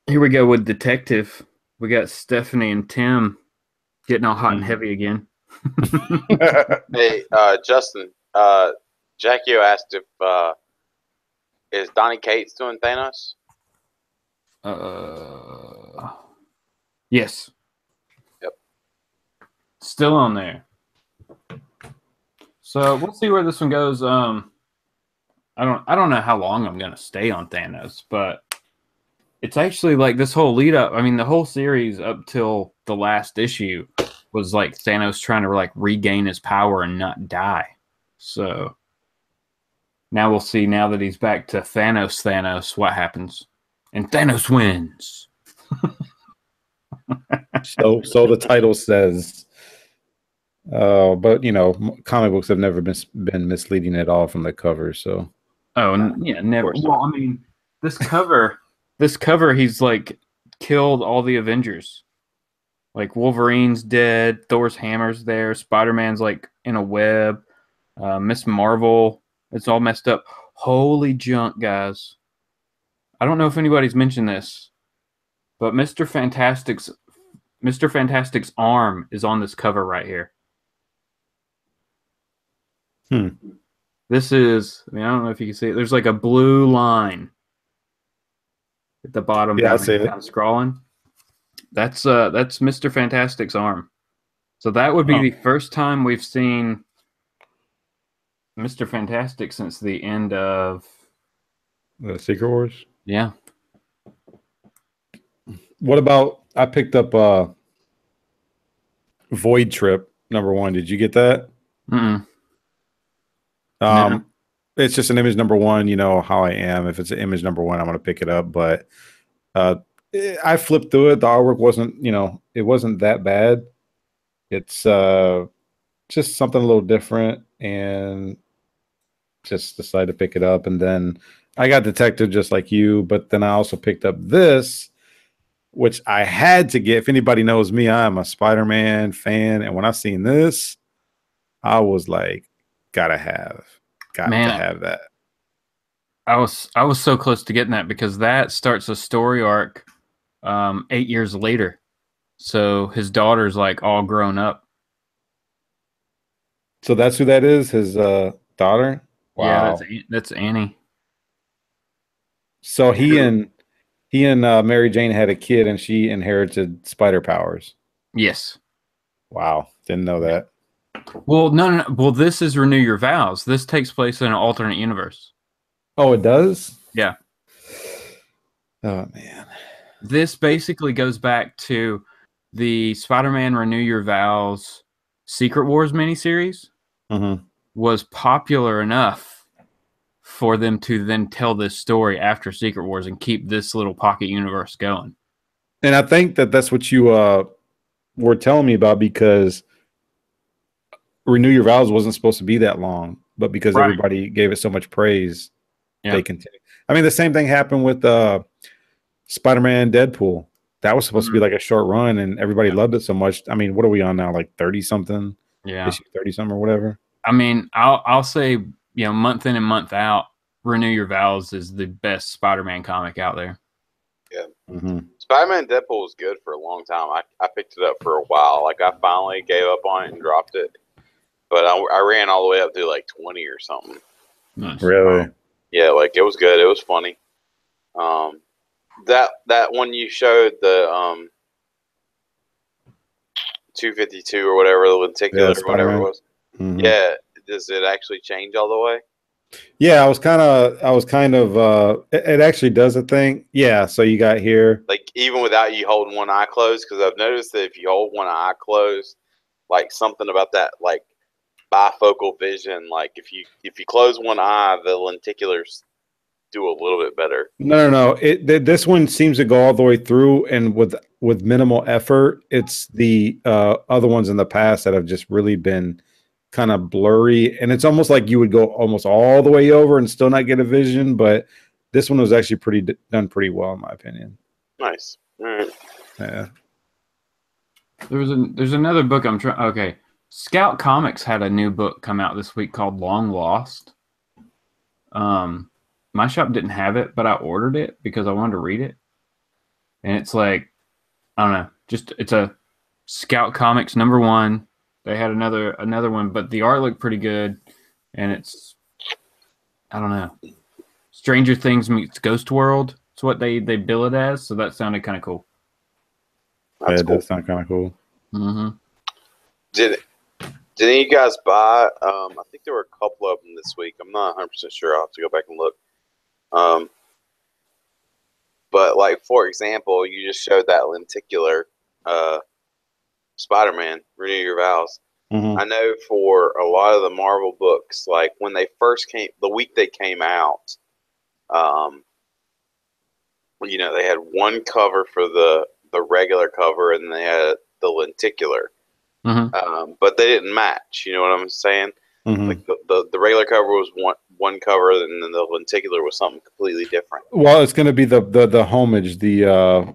Here we go with Detective. We got Stephanie and Tim getting all hot and heavy again. Hey, Justin. Jackie asked if is Donnie Cates doing Thanos? Yes. Yep. Still on there. So we'll see where this one goes. I don't know how long I'm gonna stay on Thanos, but it's actually like this whole lead up. I mean, the whole series up till the last issue was like Thanos trying to regain his power and not die. So now we'll see. Now that he's back to Thanos, what happens? And Thanos wins. So the title says, but comic books have never been misleading at all from the cover. So, yeah, never. Well, I mean, this cover, he's killed all the Avengers. Like Wolverine's dead, Thor's hammer's there, Spider-Man's in a web, Miss Marvel, it's all messed up. Holy junk, guys. I don't know if anybody's mentioned this, but Mr. Fantastic's arm is on this cover right here. This is, I don't know if you can see it. There's a blue line at the bottom. Yeah, I see it. Scrolling. That's Mr. Fantastic's arm. So that would be the first time we've seen Mr. Fantastic since the end of the Secret Wars. Yeah. What about, I picked up Void Trip #1. Did you get that? No. it's just an image number one. You know how I am. If it's an image number one, I'm going to pick it up. But I flipped through it. The artwork wasn't, it wasn't that bad. It's just something a little different, and just decided to pick it up. And then I got Detective just like you, but then I also picked up this, which I had to get. If anybody knows me, I'm a Spider-Man fan, and when I seen this, I was like, got to have that. I was so close to getting that because that starts a story arc 8 years later. So his daughter's like all grown up. So that's who that is, his daughter? Wow. Yeah, that's Annie. So he and Mary Jane had a kid, and she inherited spider powers. Yes. Wow, didn't know that. Well, no. Well, this is Renew Your Vows. This takes place in an alternate universe. Oh, it does? Yeah. Oh man. This basically goes back to the Spider-Man Renew Your Vows Secret Wars miniseries. Was popular enough for them to then tell this story after Secret Wars and keep this little pocket universe going. And I think that's what you were telling me about, because Renew Your Vows wasn't supposed to be that long, but because everybody gave it so much praise, they continued. I mean, the same thing happened with Spider-Man Deadpool. That was supposed to be like a short run, and everybody loved it so much. I mean, what are we on now? Like 30-something? Yeah. Issue 30-something or whatever? I mean, I'll say, month in and month out, Renew Your Vows is the best Spider-Man comic out there. Yeah. Spider-Man Deadpool was good for a long time. I picked it up for a while. Like, I finally gave up on it and dropped it. But I ran all the way up to like 20 or something. Nice. Really? Yeah, like, it was good. It was funny. That one you showed, the 252 or whatever, the lenticular or whatever it was. Yeah, does it actually change all the way? Yeah, I was kind of it actually does a thing. Yeah, so you got here, like, even without you holding one eye closed, because I've noticed that if you hold one eye closed, like, something about that, like, bifocal vision, like, if you close one eye, the lenticulars do a little bit better. No. This one seems to go all the way through, and with minimal effort. It's the other ones in the past that have just really been kind of blurry, and it's almost like you would go almost all the way over and still not get a vision. But this one was actually done pretty well, in my opinion. Nice. All right. Yeah. There's another book I'm trying. Okay, Scout Comics had a new book come out this week called Long Lost. My shop didn't have it, but I ordered it because I wanted to read it. And it's like, I don't know, it's a Scout Comics #1. They had another one, but the art looked pretty good. And it's, I don't know, Stranger Things meets Ghost World. It's what they bill it as. So that sounded kind of cool. Yeah, it does sound kind of cool. Did any of you guys buy? I think there were a couple of them this week. I'm not 100% sure. I'll have to go back and look. But, like, for example, you just showed that lenticular Spider-Man, Renew Your Vows. I know for a lot of the Marvel books, like, when they first came, the week they came out, they had one cover for the regular cover, and they had the lenticular. But they didn't match. You know what I'm saying? Like, the regular cover was one cover, and then the lenticular was something completely different. Well, it's going to be the homage, the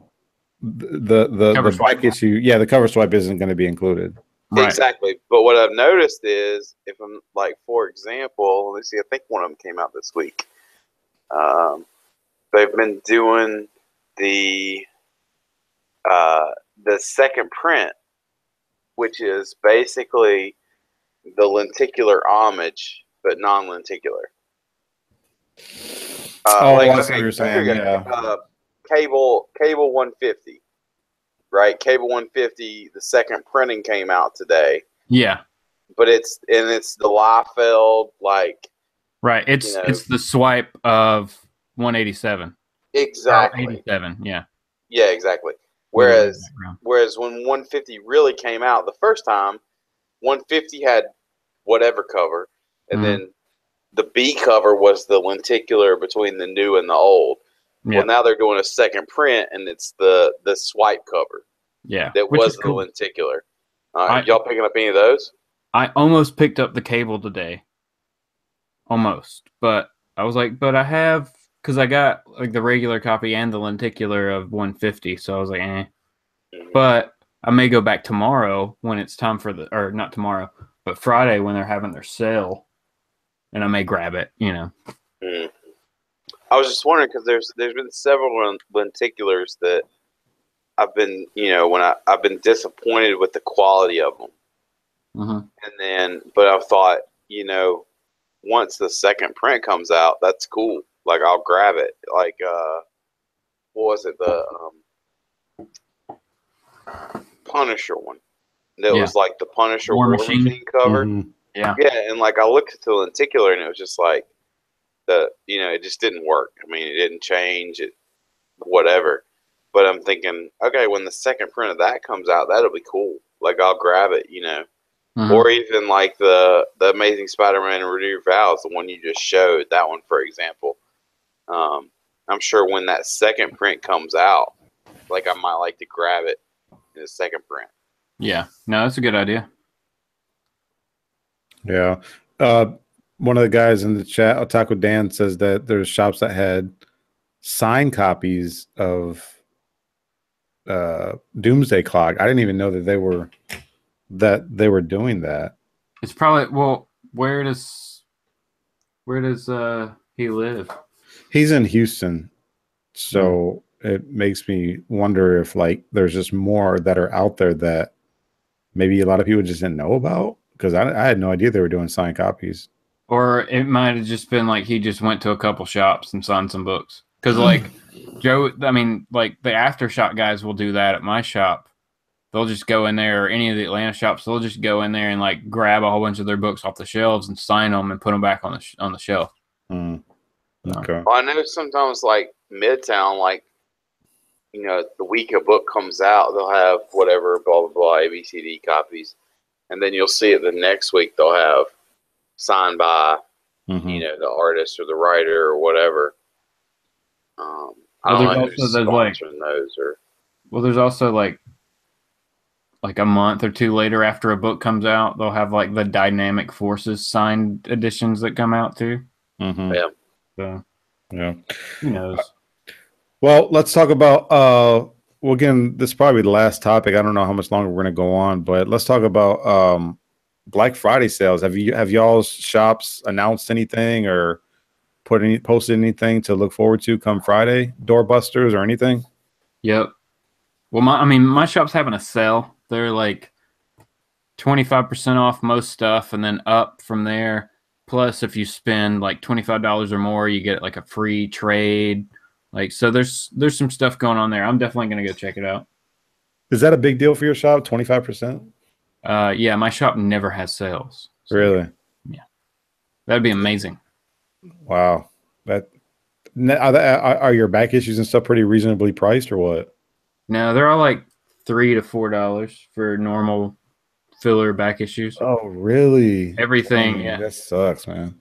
back issue. Yeah, the cover swipe isn't going to be included. Right. Exactly. But what I've noticed is, if I'm, like, for example, let's see, I think one of them came out this week. They've been doing the second print, which is basically the lenticular homage, but non-lenticular. I see what you're saying. Yeah. Cable 150, right? Cable 150. The second printing came out today. Yeah, but it's the Liefeld, like, right. It's the swipe of 187. Exactly. 87. Yeah. Yeah, exactly. Whereas when 150 really came out the first time, 150 had whatever cover, and then the B cover was the lenticular between the new and the old. Yep. Well, now they're doing a second print, and it's the swipe cover. Yeah, that was the lenticular. Y'all picking up any of those? I almost picked up the cable today. Almost, but I was like, but I have, because I got like the regular copy and the lenticular of 150, so I was like, eh. But I may go back tomorrow when it's time for or not tomorrow, but Friday when they're having their sale, and I may grab it, you know. I was just wondering because there's been several lenticulars that I've been, when I've been disappointed with the quality of them. And then, but I've thought, once the second print comes out, that's cool. Like, I'll grab it. Like, what was it? The Punisher one. That was like the Punisher War Machine cover. Yeah. Yeah, and like I looked at the lenticular and it was just like it just didn't work. I mean, it didn't change it, whatever. But I'm thinking, okay, when the second print of that comes out, that'll be cool. Like, I'll grab it, Or even like the Amazing Spider-Man and Renewed Vows, the one you just showed, that one, for example. I'm sure when that second print comes out, like, I might like to grab it in the second print. Yeah, no, that's a good idea. Yeah. One of the guys in the chat, Otaku Dan, says that there's shops that had signed copies of Doomsday Clock. I didn't even know that they were doing that. It's probably, well, where does he live? He's in Houston, so it makes me wonder if like there's just more that are out there that maybe a lot of people just didn't know about, because I had no idea they were doing signed copies. Or it might have just been like he just went to a couple shops and signed some books. Because like Joe, I mean, like the Aftershock guys will do that at my shop. They'll just go in there, or any of the Atlanta shops, they'll just go in there and like grab a whole bunch of their books off the shelves and sign them and put them back on the shelf. Okay. Well, I know sometimes like Midtown, like, the week a book comes out, they'll have whatever, blah, blah, blah, ABCD copies. And then you'll see it the next week, they'll have signed by, the artist or the writer or whatever. I don't know who's sponsoring those. Well, there's also like a month or two later after a book comes out, they'll have like the Dynamic Forces signed editions that come out too. Yeah. So, yeah. Who knows? Well, let's talk about well, again, this is probably the last topic. I don't know how much longer we're going to go on, but let's talk about Black Friday sales. Have y'all's shops announced anything or posted anything to look forward to come Friday? Doorbusters or anything? Yep. Well, my shop's having a sale. They're like 25% off most stuff, and then up from there. Plus, if you spend like $25 or more, you get like a free trade. Like, so there's some stuff going on there. I'm definitely gonna go check it out. Is that a big deal for your shop? 25%? Yeah, my shop never has sales. So, really? Yeah, that'd be amazing. Wow. Are your back issues and stuff pretty reasonably priced or what? No, they're all like $3 to $4 for normal filler back issues. Oh, really? Everything. Yeah, that sucks, man.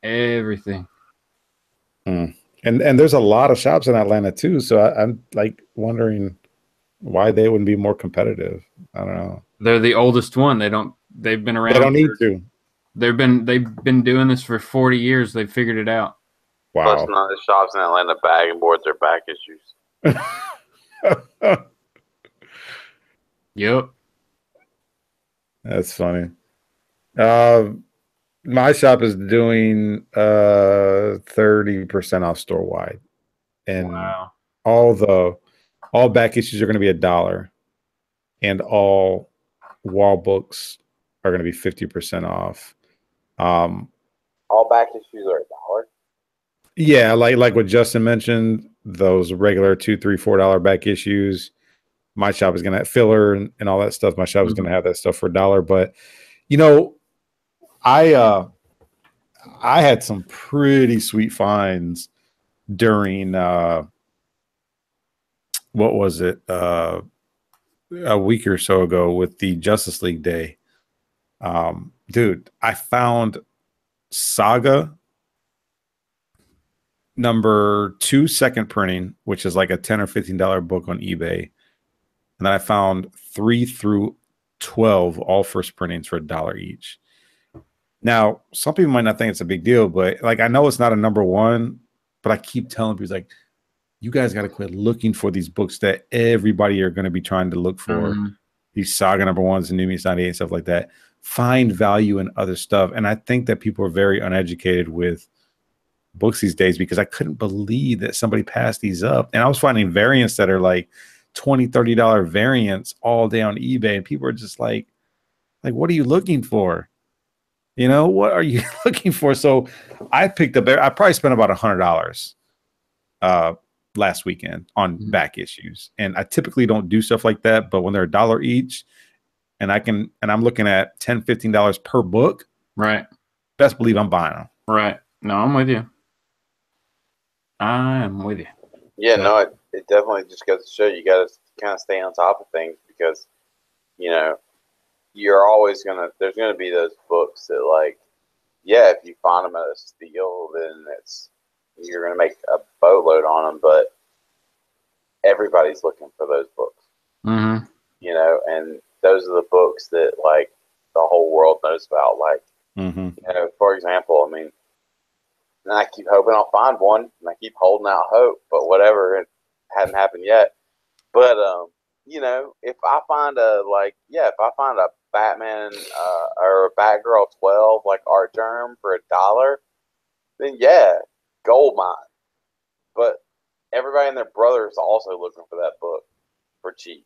Everything. And there's a lot of shops in Atlanta too, so I'm like wondering why they wouldn't be more competitive. I don't know. They're the oldest one. They've been around. They don't need to. They've been doing this for 40 years. They've figured it out. Wow. Plus, none of the shops in Atlanta bag and board their back issues. Yep. That's funny. My shop is doing 30% off store wide, and wow. all back issues are going to be $1, and all wall books are going to be 50% off. All back issues are $1. Yeah, like what Justin mentioned, those regular $2, $3, $4 back issues. My shop is going to have filler and all that stuff. My shop is going to have that stuff for $1. But I had some pretty sweet finds during what was it? A week or so ago with the Justice League Day. Dude, I found Saga #2 second printing, which is like a $10 or $15 book on eBay. And then I found 3 through 12 all first printings for $1 each. Now, some people might not think it's a big deal, but like I know it's not a #1, but I keep telling people like, you guys got to quit looking for these books that everybody are going to be trying to look for. These Saga #1s and New Mutants 98 and stuff like that. Find value in other stuff. And I think that people are very uneducated with books these days, because I couldn't believe that somebody passed these up. And I was finding variants that are like $20, $30 variants all day on eBay. And people are just like, what are you looking for? You know, what are you looking for? So I picked up, I probably spent about $100 last weekend on back issues. And I typically don't do stuff like that, but when they're $1 each and I'm looking at $10, $15 per book, right? Best believe I'm buying them. Right. No, I'm with you. Yeah, no, it definitely just goes to show you got to kind of stay on top of things, because, you know, you're always there's gonna be those books that, like, yeah, if you find them at a steal, then you're gonna make a boatload on them, but everybody's looking for those books. You know, and those are the books that, like, the whole world knows about. Like, you know, for example, I mean, and I keep hoping I'll find one, and I keep holding out hope, but whatever, it hadn't happened yet. But you know, if I find a Batman or a Batgirl 12 like art germ for $1, then yeah, gold mine. But everybody and their brother is also looking for that book for cheap.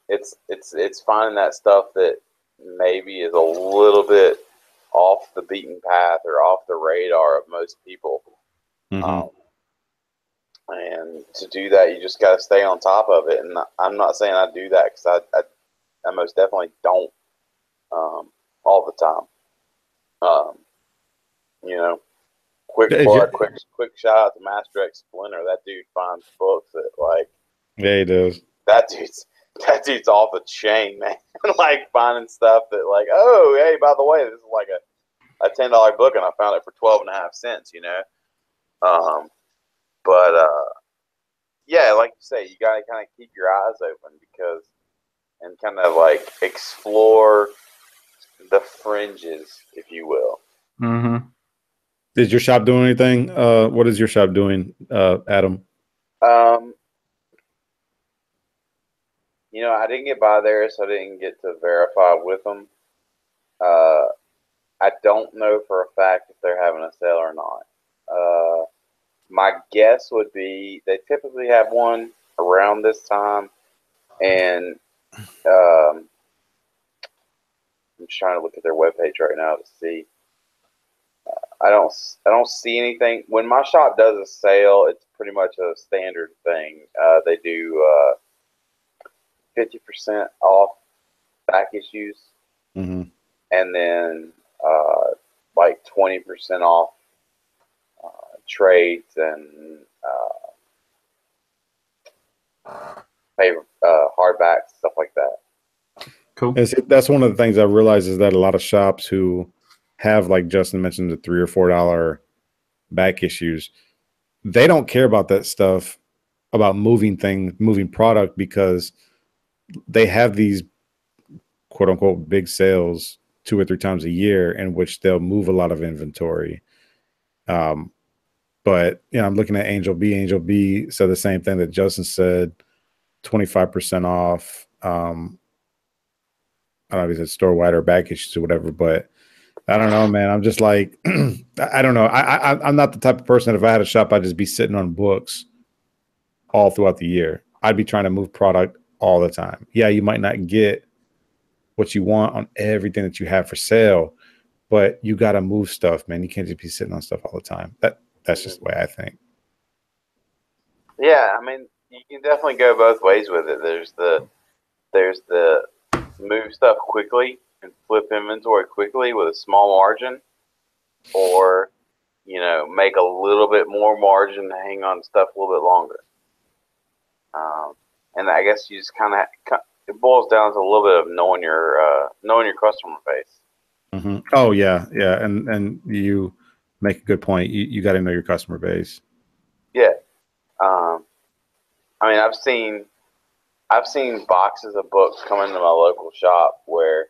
It's finding that stuff that maybe is a little bit off the beaten path or off the radar of most people. And to do that, you just got to stay on top of it. And I'm not saying I do that, because I most definitely don't all the time. You know, quick shout out to Master X Splinter. That dude finds books that, like, yeah, he does. That dude's off the chain, man. Like, finding stuff that, like, oh, hey, by the way, this is like a $10 book, and I found it for 12.5 cents. You know, but yeah, like you say, you gotta kind of keep your eyes open, and kind of like explore the fringes, if you will. Is your shop doing anything? What is your shop doing, Adam? You know, I didn't get by there, so I didn't get to verify with them. I don't know for a fact if they're having a sale or not. My guess would be they typically have one around this time, and I'm just trying to look at their webpage right now to see. I don't see anything. When my shop does a sale, it's pretty much a standard thing. They do 50% off back issues, and then like 20% off trades and hardbacks, stuff like that. Cool. That's one of the things I realized, is that a lot of shops who have, like Justin mentioned, the $3 or $4 back issues, they don't care about that stuff, about moving product, because they have these quote unquote big sales 2 or 3 times a year, in which they'll move a lot of inventory. But you know, I'm looking at Angel B. Angel B said the same thing that Justin said, 25% off. I don't know if he said store wide or back issues or whatever, but I don't know, man. I'm just like, I don't know. I'm not the type of person that if I had a shop, I'd just be sitting on books all throughout the year. I'd be trying to move product all the time. Yeah, you might not get what you want on everything that you have for sale, but you got to move stuff, man. You can't just be sitting on stuff all the time. That's just the way I think. Yeah, I mean, you can definitely go both ways with it. There's the move stuff quickly and flip inventory quickly with a small margin, or, you know, make a little bit more margin to hang on to stuff a little bit longer. And I guess you just kind of, it boils down to a little bit of knowing your customer base. Oh yeah, yeah, and you make a good point. You got to know your customer base. Yeah. I mean, I've seen boxes of books come into my local shop where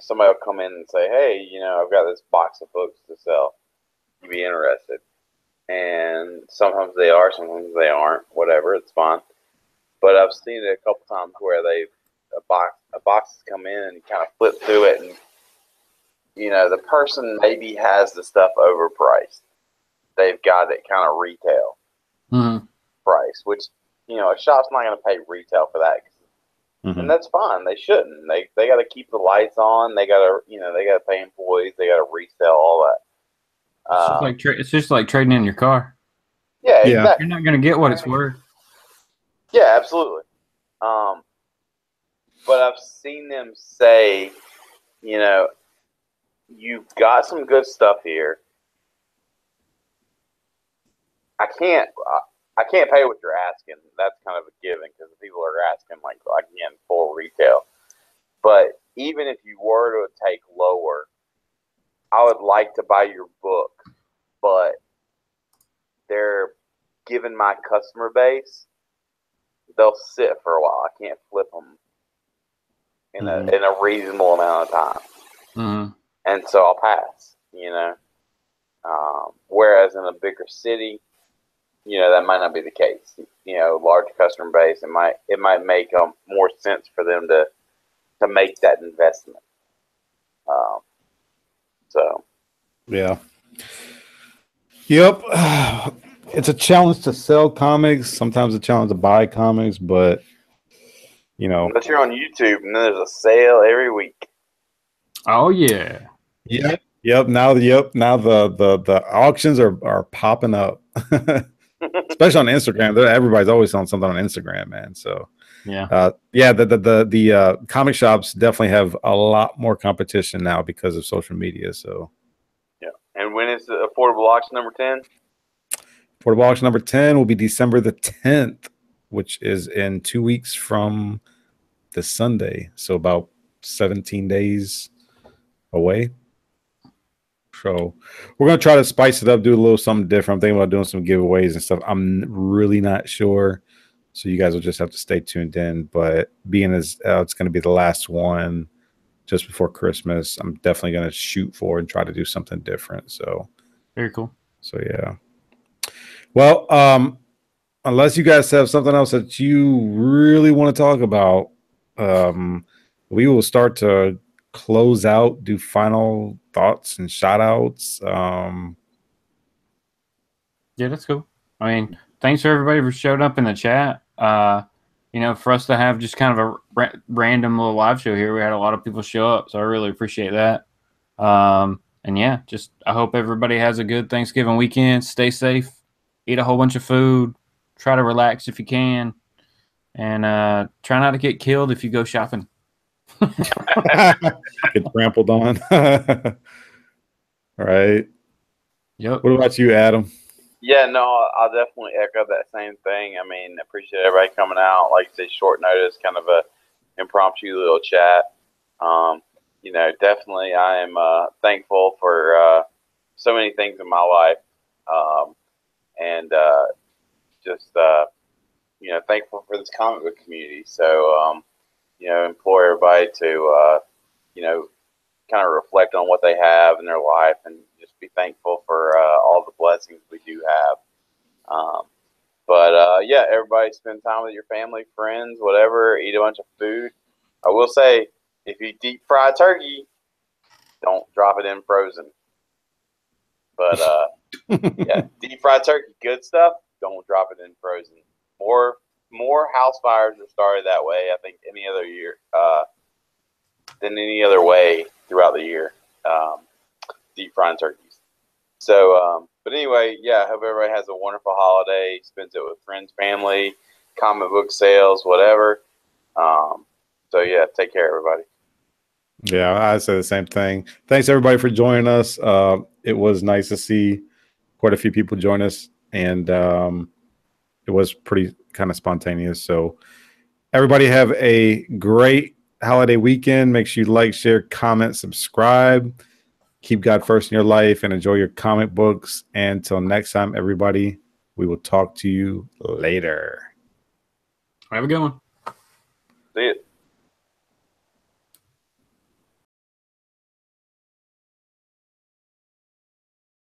somebody will come in and say, "Hey, I've got this box of books to sell. You be interested?" And sometimes they are, sometimes they aren't. Whatever, it's fine. But I've seen it a couple times where a box has come in and you kind of flip through it, and the person maybe has the stuff overpriced. They've got it kind of retail price, which a shop's not going to pay retail for that, and that's fine. They shouldn't. They got to keep the lights on. They got to they got to pay employees. They got to resell all that. It's just like trading in your car. Yeah, exactly. You're not going to get what it's worth. Yeah, absolutely. But I've seen them say, you've got some good stuff here. I can't pay what you're asking. That's kind of a given because people are asking like again full retail. But even if you were to take lower, I would like to buy your book, but they're given my customer base, they'll sit for a while. I can't flip them in a reasonable amount of time, and so I'll pass. Whereas in a bigger city, that might not be the case. Large customer base, it might make more sense for them to make that investment. So, yeah, yep. It's a challenge to sell comics. Sometimes a challenge to buy comics, but unless you're on YouTube and there's a sale every week. Oh yeah. Yep. Now the auctions are popping up, especially on Instagram. Everybody's always selling something on Instagram, man. So the comic shops definitely have a lot more competition now because of social media. So yeah. And when is the affordable auction number 10? Affordable auction number 10 will be December the 10th, which is in 2 weeks from this Sunday. So about 17 days away. So we're going to try to spice it up, do a little something different. I'm thinking about doing some giveaways and stuff. I'm really not sure. So you guys will just have to stay tuned in. But being as it's going to be the last one just before Christmas, I'm definitely going to shoot for and try to do something different. So very cool. So yeah. Well, unless you guys have something else that you really want to talk about, we will start to close out, do final thoughts and shout outs. Yeah, that's cool. I mean, thanks for everybody for showing up in the chat. For us to have just kind of a random little live show here, we had a lot of people show up, so I really appreciate that. And yeah, just I hope everybody has a good Thanksgiving weekend. Stay safe, eat a whole bunch of food, try to relax if you can, and try not to get killed if you go shopping. Get trampled on. All right. Yep. What about you, Adam? Yeah, no, I'll definitely echo that same thing. I mean, appreciate everybody coming out. Like you say, short notice, kind of a impromptu little chat. Definitely I am thankful for so many things in my life. And thankful for this comic book community. So, implore everybody to, kind of reflect on what they have in their life and just be thankful for all the blessings we do have. Yeah, everybody spend time with your family, friends, whatever, eat a bunch of food. I will say, if you deep fry turkey, don't drop it in frozen. But yeah, deep fried turkey, good stuff. Don't drop it in frozen. More house fires are started that way, I think, any other year than any other way throughout the year. Deep frying turkeys. So, but anyway, yeah, I hope everybody has a wonderful holiday. Spends it with friends, family, comic book sales, whatever. So yeah, take care, everybody. Yeah, I say the same thing. Thanks everybody for joining us. It was nice to see quite a few people join us, and it was pretty kind of spontaneous. So everybody have a great holiday weekend. Make sure you like, share, comment, subscribe. Keep God first in your life and enjoy your comic books. And until next time, everybody, we will talk to you later. Have a good one. See it.